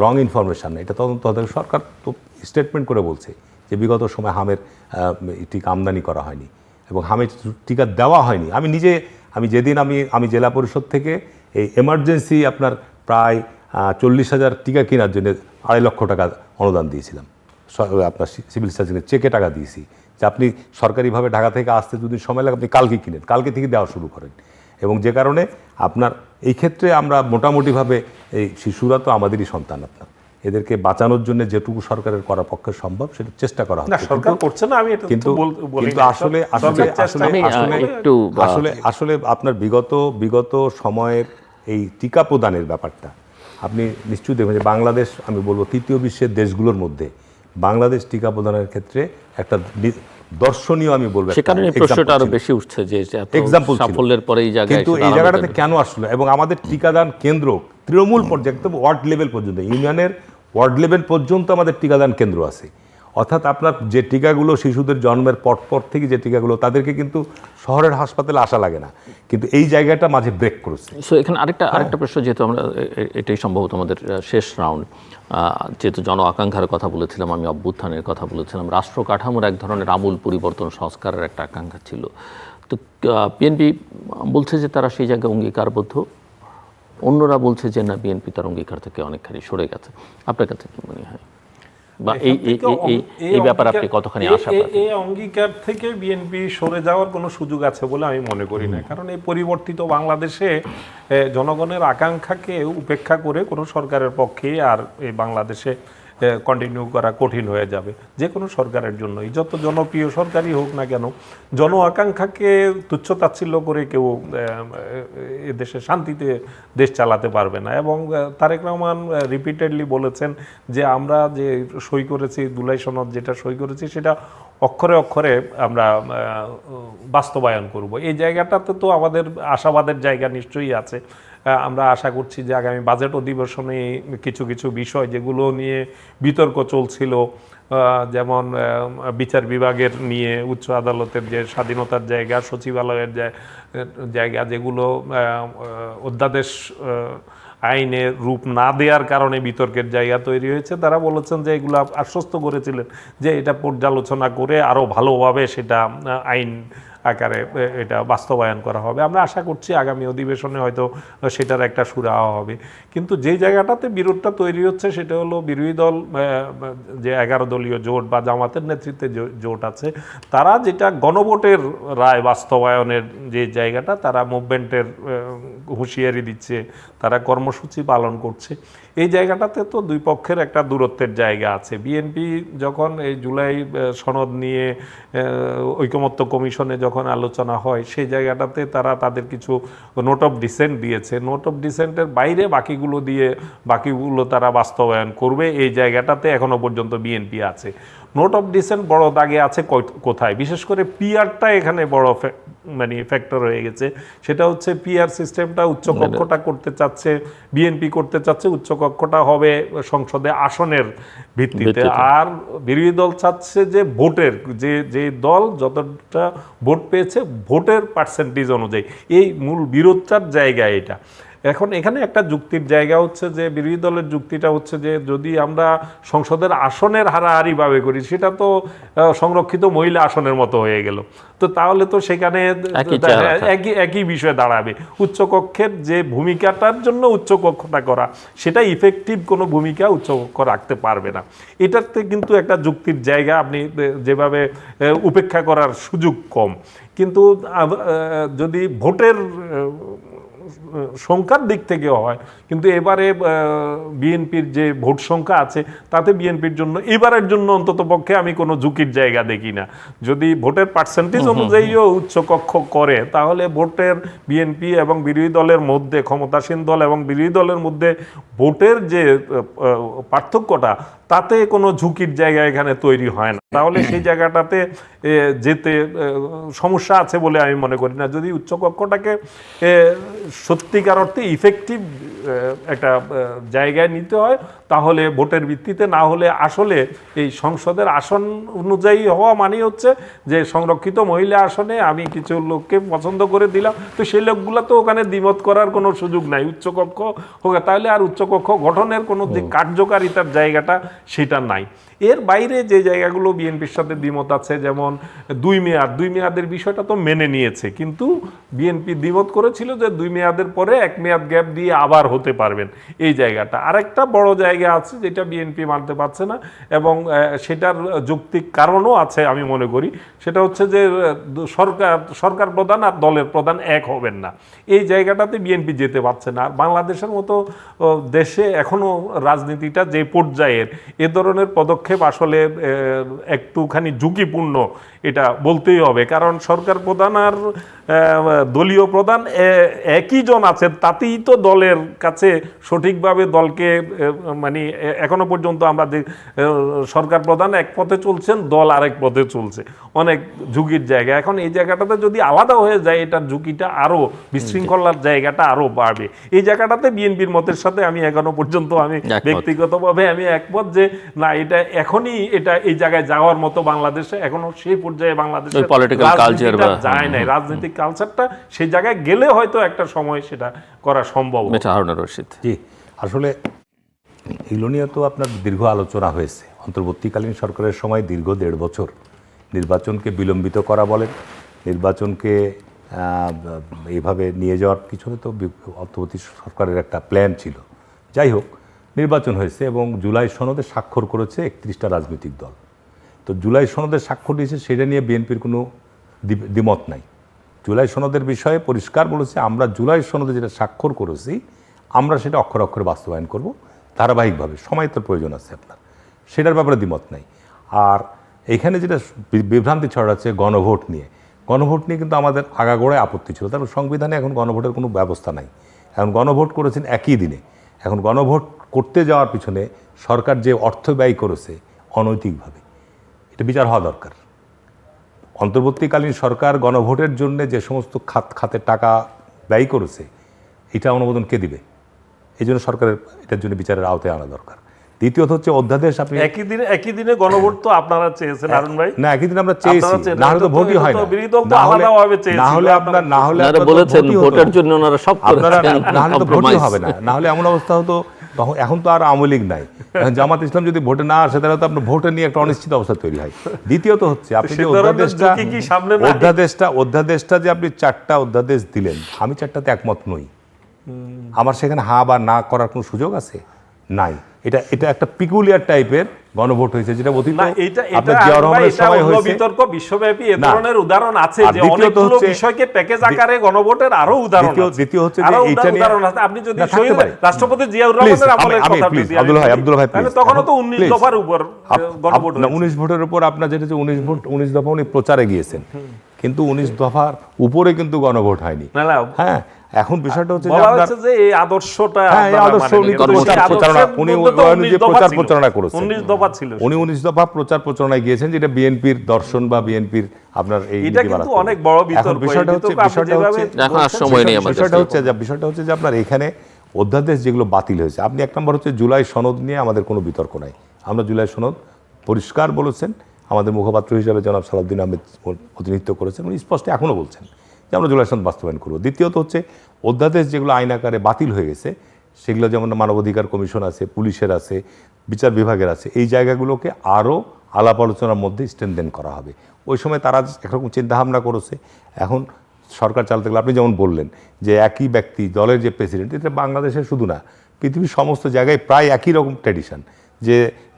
রং ইনফরমেশন, এটা তদন্ত হওয়া দরকার। সরকার তো স্টেটমেন্ট করে বলছে যে বিগত সময় হামের টিকা আমদানি করা হয়নি এবং হামের টিকা দেওয়া হয়নি। আমি যেদিন আমি জেলা পরিষদ থেকে এই এমার্জেন্সি আপনার প্রায় 40,000 টিকা কেনার জন্য 2.5 লক্ষ টাকা অনুদান দিয়েছিলাম, আপনার সিভিল সার্জনের চেকে টাকা দিয়েছি যে আপনি সরকারিভাবে ঢাকা থেকে আসতে যদি সময় লাগে আপনি কালকে কিনেন, কালকে থেকে দেওয়া শুরু করেন। এবং যে কারণে আপনার এই ক্ষেত্রে আমরা মোটামুটিভাবে এই শিশুরা তো আমাদেরই সন্তান, আপনার এদেরকে বাঁচানোর জন্য যেটুকু সরকারের করার পক্ষে সম্ভব সেটা চেষ্টা করা হচ্ছে। সরকার করছে না, আমি এটা কিন্তু আসলে আপনার বিগত সময়ের এই টিকা প্রদানের ব্যাপারটা আপনি নিশ্চয়ই দেখবেন যে বাংলাদেশ, আমি বলবো তৃতীয় বিশ্বের দেশগুলোর মধ্যে বাংলাদেশ টিকা প্রদানের ক্ষেত্রে একটা দর্শনীয়, আমি বলবো সে কারণে প্রশ্নটা আরো বেশি উঠছে যে এক্সাম্পল সাফল্যের পরে এই জায়গায়, কিন্তু এই জায়গাটাতে কেন আসলো এবং আমাদের টিকাদান কেন্দ্র তৃণমূল পর্যায়ে একদম ওয়ার্ড লেভেল পর্যন্ত, ইউনিয়নের ওয়ার্ড লেভেল পর্যন্ত আমাদের টিকাদান কেন্দ্র আছে। অর্থাৎ আপনার যে টিকাগুলো শিশুদের জন্মের পর থেকে যে টিকাগুলো, তাদেরকে কিন্তু শহরের হাসপাতালে আসা লাগে না, কিন্তু এই জায়গাটা মাঝে ব্রেক করেছে। সো এখানে আরেকটা প্রশ্ন, যেহেতু আমরা এটাই সম্ভবত আমাদের শেষ রাউন্ড, যেহেতু জন আকাঙ্ক্ষার কথা বলেছিলাম, আমি অভ্যুত্থানের কথা বলেছিলাম, রাষ্ট্র কাঠামোর এক ধরনের আমূল পরিবর্তন সংস্কারের একটা আকাঙ্ক্ষা ছিল। তো বিএনপি বলছে যে তারা সেই জায়গায় অঙ্গীকারবদ্ধ, অন্যরা বলছে যে না, বিএনপি তার অঙ্গীকার থেকে অনেকখানি সরে গেছে। আপনার কাছে কি মনে হয়, বা এই ব্যাপারে আপনি কতখানি আশা পাচ্ছেন? এই অঙ্গীকার থেকে বিএনপি সরে যাওয়ার কোনো সুযোগ আছে বলে আমি মনে করি না। কারণ এই পরিবর্তিত বাংলাদেশে জনগণের আকাঙ্ক্ষাকে উপেক্ষা করে কোনো সরকারের পক্ষে আর এই বাংলাদেশে কন্টিনিউ করা কঠিন হয়ে যাবে যে কোনো সরকারের জন্যই, যত জনপ্রিয় সরকারই হোক না কেন। জন আকাঙ্ক্ষাকে তুচ্ছতাচ্ছিল্য করে কেউ এদেশে শান্তিতে দেশ চালাতে পারবে না। এবং তারেক রহমান রিপিটেডলি বলেছেন যে আমরা যে সই করেছি, দুলাই সনদ যেটা সই করেছি, সেটা অক্ষরে অক্ষরে আমরা বাস্তবায়ন করব। এই জায়গাটাতে তো আমাদের আশাবাদের জায়গা নিশ্চয়ই আছে। আমরা আশা করছি যে আগামী বাজেট অধিবেশনে কিছু কিছু বিষয় যেগুলো নিয়ে বিতর্ক চলছিল, যেমন বিচার বিভাগের নিয়ে উচ্চ আদালতের যে স্বাধীনতার জায়গা, সচিবালয়ের জায়গা, যেগুলো অধ্যাদেশ আইনে রূপ না দেওয়ার কারণে বিতর্কের জায়গা তৈরি হয়েছে, তারা বলেছেন যে এগুলো আশ্বস্ত করেছিলেন যে এটা পর্যালোচনা করে আরও ভালোভাবে সেটা আইন আকারে এটা বাস্তবায়ন করা হবে। আমরা আশা করছি আগামী অধিবেশনে হয়তো সেটার একটা সুরাহা হবে। কিন্তু যে জায়গাটাতে বিরোধটা তৈরি হচ্ছে সেটা হলো বিরোধী দল, যে 11 দলীয় জোট বা জামাতের নেতৃত্বে জোট আছে, তারা যেটা গণভোটের রায় বাস্তবায়নের যে জায়গাটা, তারা মুভমেন্টের হুঁশিয়ারি দিচ্ছে, তারা কর্মসূচি পালন করছে। এই জায়গাটাতে তো দুই পক্ষের একটা দূরত্বের জায়গা আছে। বিএনপি যখন এই জুলাই সনদ নিয়ে ঐকমত্য কমিশনে যখন আলোচনা হয়, সেই জায়গাটাতে তারা তাদের কিছু নোট অফ ডিসেন্ট দিয়েছে। নোট অফ ডিসেন্টের বাইরে বাকিগুলো তারা বাস্তবায়ন করবে। এই জায়গাটাতে এখনো পর্যন্ত বিএনপি আছে। নোট অফ ডিসেন্ট বড় দাগে আছে কোথায়? বিশেষ করে পিআরটা এখানে বড় ফ্যাক্টর হয়ে গেছে। সেটা হচ্ছে পিআর সিস্টেমটা উচ্চকক্ষটা করতে চাচ্ছে, বিএনপি করতে চাচ্ছে উচ্চকক্ষটা হবে সংসদে আসনের ভিত্তিতে, আর বিরোধী দল চাচ্ছে যে ভোটের যে দল যতটা ভোট পেয়েছে ভোটের পার্সেন্টেজ অনুযায়ী। এই মূল বিরোধটার জায়গা এটা। এখন এখানে একটা যুক্তির জায়গা হচ্ছে যে বিরোধী দলের যুক্তিটা হচ্ছে যে যদি আমরা সংসদের আসনের হারাহারিভাবে করি, সেটা তো সংরক্ষিত মহিলা আসনের মতো হয়ে গেল। তো তাহলে তো সেখানে একই বিষয় দাঁড়াবে। উচ্চকক্ষের যে ভূমিকাটার জন্য উচ্চকক্ষটা করা, সেটা ইফেক্টিভ কোনো ভূমিকা উচ্চকক্ষ রাখতে পারবে না। এটাতে কিন্তু একটা যুক্তির জায়গা, আপনি যেভাবে উপেক্ষা করার সুযোগ কম। কিন্তু যদি ভোটের সংখ্যার দিক থেকে হয়, কিন্তু এবারে বিএনপির যে ভোট সংখ্যা আছে তাতে বিএনপির জন্য এবারের জন্য অন্তত পক্ষে আমি কোনো ঝুঁকির জায়গা দেখি না। যদি ভোটের পার্সেন্টেজ অনুযায়ীও উচ্চকক্ষ করে, তাহলে ভোটের বিএনপি এবং বিরোধী দলের মধ্যে, ক্ষমতাসীন দল এবং বিরোধী দলের মধ্যে ভোটের যে পার্থক্যটা, তাতে কোনো ঝুঁকির জায়গা এখানে তৈরি হয় না। তাহলে সেই জায়গাটাতে যেতে সমস্যা আছে বলে আমি মনে করি না। যদি উচ্চকক্ষটাকে সত্যিকার অর্থে ইফেক্টিভ একটা জায়গায় নিতে হয় তাহলে ভোটের ভিত্তিতে, না হলে আসলে এই সংসদের আসন অনুযায়ী হওয়া মানে হচ্ছে যে সংরক্ষিত মহিলা আসনে আমি কিছু লোককে পছন্দ করে দিলাম, তো সেই লোকগুলো তো ওখানে দ্বিমত করার কোনো সুযোগ নাই, উচ্চকক্ষ হোক, তাহলে আর উচ্চকক্ষ গঠনের কোনো যে কার্যকারিতার জায়গাটা সেটা নাই। এর বাইরে যে জায়গাগুলো বিএনপির সাথে দ্বিমত আছে, যেমন দুই মেয়াদের বিষয়টা তো মেনে নিয়েছে, কিন্তু বিএনপি দ্বিমত করেছিল যে 2 মেয়াদের পরে 1 মেয়াদ গ্যাপ দিয়ে আবার হতে পারবেন, এই জায়গাটা। আরেকটা বড় জায়গা আছে যেটা বিএনপি মানতে পারছে না, সেটার যৌক্তিক কারণও আছে আমি মনে করি, সেটা হচ্ছে যে সরকার প্রধান আর দলের প্রধান এক হবেন না, এই জায়গাটাতে বিএনপি যেতে পারছে না। আর বাংলাদেশের মতো দেশে এখনো রাজনীতিটা যে পর্যায়ের, এ ধরনের পদক্ষেপ আসলে একটুখানি ঝুঁকিপূর্ণ, এটা বলতেই হবে। কারণ সরকার প্রধান আর দলীয় প্রধান একই জন আছেন, তাতেই তো দলের কাছে সঠিকভাবে দলকে মানে এখনো পর্যন্ত আমরা সরকার প্রধান এক পথে চলছেন, দল আরেক পথে চলছে, অনেক ঝুঁকির জায়গা। এখন এই জায়গাটাতে যদি আলাদা হয়ে যায়, এটার ঝুঁকিটা আরো, বিশৃঙ্খলার জায়গাটা আরো বাড়বে। এই জায়গাটাতে বিএনপির মতের সাথে আমি এখনো পর্যন্ত আমি ব্যক্তিগতভাবে আমি একমত যে না, এটা এখনই এটা এই জায়গায় যাওয়ার মতো বাংলাদেশে এখনো সেই পর্যায়ে বাংলাদেশের পলিটিক্যাল কালচার যায় নাই, রাজনৈতিক কালচারটা সেই জায়গায় গেলে হয়তো একটা সময় সেটা করা সম্ভব। হারুনুর রশিদ। জি, আসলে এগুলো নিয়ে তো আপনার দীর্ঘ আলোচনা হয়েছে। অন্তর্বর্তীকালীন সরকারের সময় দীর্ঘ 1.5 বছর নির্বাচনকে বিলম্বিত করা বলেন, নির্বাচনকে এইভাবে নিয়ে যাওয়ার পিছনে তো অন্তর্বর্তী সরকারের একটা প্ল্যান ছিল। যাই হোক, নির্বাচন হয়েছে এবং জুলাই সনদে স্বাক্ষর করেছে 31টা রাজনৈতিক দল। তো জুলাই সনদে স্বাক্ষর দিয়েছে, সেটা নিয়ে বিএনপির কোনো দ্বিমত নাই। জুলাই সনদের বিষয়ে পরিষ্কার বলেছে, আমরা জুলাই সনদে যেটা স্বাক্ষর করেছি আমরা সেটা অক্ষরে অক্ষরে বাস্তবায়ন করব ধারাবাহিকভাবে, সময় তো প্রয়োজন আছে আপনার, সেটার ব্যাপারে দ্বিমত নাই। আর এখানে যেটা বিভ্রান্তি ছড়াচ্ছে গণভোট নিয়ে কিন্তু আমাদের আগাগোড়ায় আপত্তি ছিল। তারপর সংবিধানে এখন গণভোটের কোনো ব্যবস্থা নাই। এখন গণভোট করেছেন একই দিনে। এখন গণভোট করতে যাওয়ার পিছনে সরকার যে অর্থ ব্যয় করেছে অনৈতিকভাবে, এটা বিচার হওয়া দরকার। অন্তর্বর্তীকালীন সরকার গণভোটের জন্য যে সমস্ত খাতে টাকা ব্যয় করেছে, এটা অনুমোদন কে দিবে? এই জন্য সরকারের এটার জন্য বিচারের আওতায় আনা দরকার। দ্বিতীয়ত হচ্ছে অধ্যাদেশ, আপনি একই দিনে গণভোট তো আপনারা চেয়েছেন হারুন ভাই। না, একই দিনে আমরা চেয়েছি, না হলে তো ভোটই হয় না। না হলে আপনার বলেছেন ভোটের জন্য ওনারা সব করেছেন, না হলে তো ভোটই হবে না। না হলে এমন অবস্থা হতো, তখন এখন তো আর আওয়ামী লীগ নাই, এখন জামাত ইসলাম যদি ভোটে না আসে তাহলে তো আপনার ভোটে নিয়ে একটা অনিশ্চিত অবস্থা তৈরি হয়। দ্বিতীয়ত হচ্ছে আপনি যে অধ্যাদেশটা যে আপনি 4টা অধ্যাদেশ দিলেন, আমি 4টাতে একমত নই। আমার সেখানে হা বা না করার কোনো সুযোগ আছে? নাই। এটা একটা পিকুলিয়ার টাইপের গণভোট হয়েছে, যেটা অতীত আপনার জিয়া রহমানের সময় হয়েছে। বিতর্ক বিশ্বব্যাপী এই ধরনের উদাহরণ আছে যে অনেকগুলো বিষয়কে প্যাকেজ আকারে গণভোটের আরো উদাহরণ আছে। দ্বিতীয় হচ্ছে যে এইটা নিয়ে আপনি যদি রাষ্ট্রপতি জিয়াউর রহমানের আমলের কথা বলি, আব্দুল ভাই তাহলে তখন তো 19 দফার উপর গণভোট, 19 ভোটের উপর আপনার যেটা 19 দফা উনি প্রচারে গিয়েছেন, কিন্তু 19 দফার উপরে কিন্তু গণভোট হয়নি। হ্যাঁ, এখন বিষয়টা হচ্ছে যে আপনার যে এই আদর্শটা, উনি প্রচার প্রচারণা করেছেন, 19 দফা ছিল, উনি 19 দফা প্রচার প্রচারণায় গিয়েছেন, যেটা বিএনপির দর্শন বা বিএনপির আপনার এই এটা কিন্তু অনেক বড় বিতর্ক। বিষয়টা হচ্ছে যে আপনার এখানে অধ্যাদেশ যেগুলো বাতিল হয়েছে, আপনি 1 নম্বর হচ্ছে জুলাই সনদ নিয়ে আমাদের কোনো বিতর্ক নাই। আমরা জুলাই সনদ পরিষ্কার বলেছেন, আমাদের মুখপাত্র হিসেবে জনাব সালাউদ্দিন আহমেদ প্রতিনিধিত্ব করেছেন, উনি স্পষ্ট এখনও বলছেন যে আমরা জুলাই সনদ বাস্তবায়ন করব। দ্বিতীয়ত হচ্ছে অধ্যাদেশ যেগুলো আইন আকারে বাতিল হয়ে গেছে, সেগুলো যেমন মানবাধিকার কমিশন আছে, পুলিশের আছে, বিচার বিভাগের আছে, এই জায়গাগুলোকে আরও আলাপ আলোচনার মধ্যে স্ট্রেনথেন করা হবে। ওই সময় তারা একরকম চিন্তাভাবনা করেছে। এখন সরকার চালাতে গেলে আপনি যেমন বললেন যে একই ব্যক্তি দলের যে প্রেসিডেন্ট, এটা বাংলাদেশের শুধু না, পৃথিবীর সমস্ত জায়গায় প্রায় একই রকম ট্র্যাডিশন যে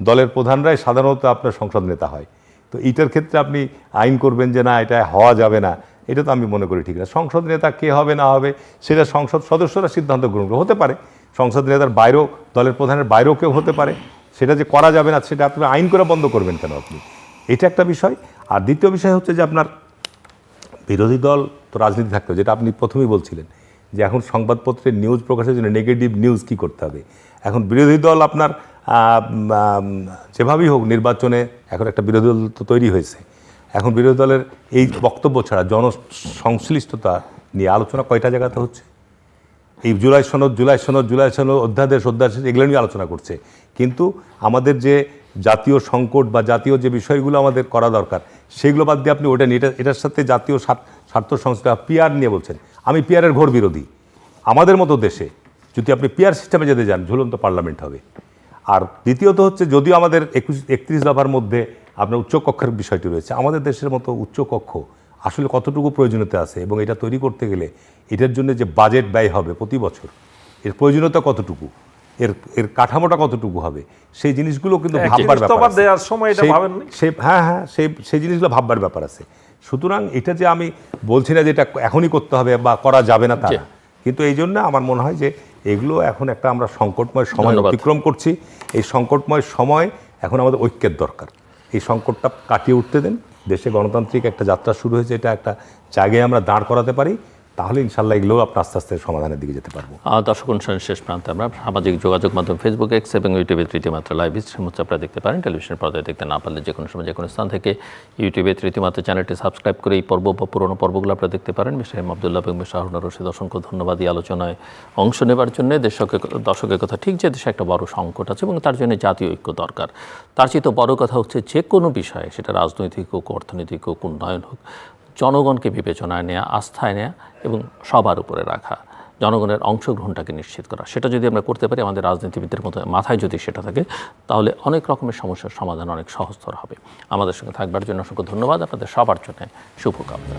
দলের প্রধানরাই সাধারণত আপনার সংসদ নেতা হয়। তো এইটার ক্ষেত্রে আপনি আইন করবেন যে না এটা হওয়া যাবে না, এটা তো আমি মনে করি ঠিক না। সংসদ নেতা কে হবে না হবে সেটা সংসদ সদস্যরা সিদ্ধান্ত গ্রহণ করে, হতে পারে সংসদ নেতার বাইরেও, দলের প্রধানের বাইরেও কেউ হতে পারে, সেটা যে করা যাবে না সেটা আপনি আইন করে বন্ধ করবেন কেন আপনি? এটা একটা বিষয়। আর দ্বিতীয় বিষয় হচ্ছে যে আপনার বিরোধী দল তো রাজনীতি থাকতে হবে, যেটা আপনি প্রথমেই বলছিলেন যে এখন সংবাদপত্রের নিউজ প্রকাশের জন্য নেগেটিভ নিউজ কী করতে হবে। এখন বিরোধী দল আপনার যেভাবেই হোক নির্বাচনে এখন একটা বিরোধী দল তো তৈরি হয়েছে, এখন বিরোধী দলের এই বক্তব্য ছাড়া জনসংশ্লিষ্টতা নিয়ে আলোচনা কয়টা জায়গাতে হচ্ছে? এই জুলাই সনদ অধ্যাদেশ এগুলো নিয়ে আলোচনা করছে, কিন্তু আমাদের যে জাতীয় সংকট বা জাতীয় যে বিষয়গুলো আমাদের করা দরকার সেগুলো বাদ দিয়ে আপনি ওটা নিয়ে এটার সাথে জাতীয় স্বার্থ সংস্থা পিআর নিয়ে বলছেন। আমি পিআরের ঘোর বিরোধী। আমাদের মতো দেশে যদি আপনি পিআর সিস্টেমে যেতে যান, ঝুলন্ত পার্লামেন্ট হবে। আর দ্বিতীয়ত হচ্ছে, যদিও আমাদের 31 দফার মধ্যে আপনার উচ্চকক্ষের বিষয়টি রয়েছে, আমাদের দেশের মতো উচ্চকক্ষ আসলে কতটুকু প্রয়োজনীয়তা আছে এবং এটা তৈরি করতে গেলে এটার জন্য যে বাজেট ব্যয় হবে প্রতি বছর, এর প্রয়োজনীয়তা কতটুকু, এর কাঠামোটা কতটুকু হবে, সেই জিনিসগুলো কিন্তু ভাববার ব্যাপার আছে। সেই জিনিসগুলো ভাববার ব্যাপার আছে। সুতরাং এটা যে আমি বলছি না যে এটা এখনই করতে হবে বা করা যাবে না তা না, কিন্তু এই জন্য আমার মনে হয় যে এগুলো এখন একটা আমরা সংকটময় সময় অতিক্রম করছি। এই সংকটময় সময় এখন আমাদের ঐক্যের দরকার। এই সংকটটা কাটিয়ে উঠতে দেন, দেশে গণতান্ত্রিক একটা যাত্রা শুরু হয়েছে, এটা একটা জায়গায় আমরা দাঁড় করাতে পারি, তাহলে ইনশাল্লাহ এগুলো আপনার আস্তে আস্তে সমাধানের দিকে যেতে পারবো। দর্শক অনুষ্ঠানের শেষ প্রান্তে আমরা সামাজিক যোগাযোগ মাধ্যম ফেসবুক, এক্স এবং ইউটিউবে তৃতীয় মাত্রা লাইভ স্ট্রিম হচ্ছে, আপনারা দেখতে পারেন। টেলিভিশন পর্দায় দেখতে না পারলে যে কোনো সময় যে কোনো স্থান থেকে ইউটিউবে তৃতীয় মাত্রা চ্যানেলটি সাবস্ক্রাইব করে এই পর্ব বা পুরোনো পর্বগুলো আপনারা দেখতে পারেন। মিস্টার আব্দুল্লাহ এবং মিস্টার হারুন রশিদ, অসংখ্য ধন্যবাদ এই আলোচনায় অংশ নেবার জন্য। দর্শকের কথা ঠিক যে দেশে একটা বড় সংকট আছে এবং তার জন্য জাতীয় ঐক্য দরকার। তার চেয়ে তো বড় কথা হচ্ছে যে কোনো বিষয়ে, সেটা রাজনৈতিক হোক, অর্থনৈতিক হোক, উন্নয়ন হোক, জনগণকে বিবেচনায় নেওয়া, আস্থায় নেওয়া এবং সবার উপরে রাখা, জনগণের অংশগ্রহণটাকে নিশ্চিত করা। সেটা যদি আমরা করতে পারি, আমাদের রাজনীতিবিদদের মতো মাথায় যদি সেটা থাকে, তাহলে অনেক রকমের সমস্যার সমাধান অনেক সহজতর হবে। আমাদের সঙ্গে থাকবার জন্য অসংখ্য ধন্যবাদ। আপনাদের সবার জন্য শুভকামনা।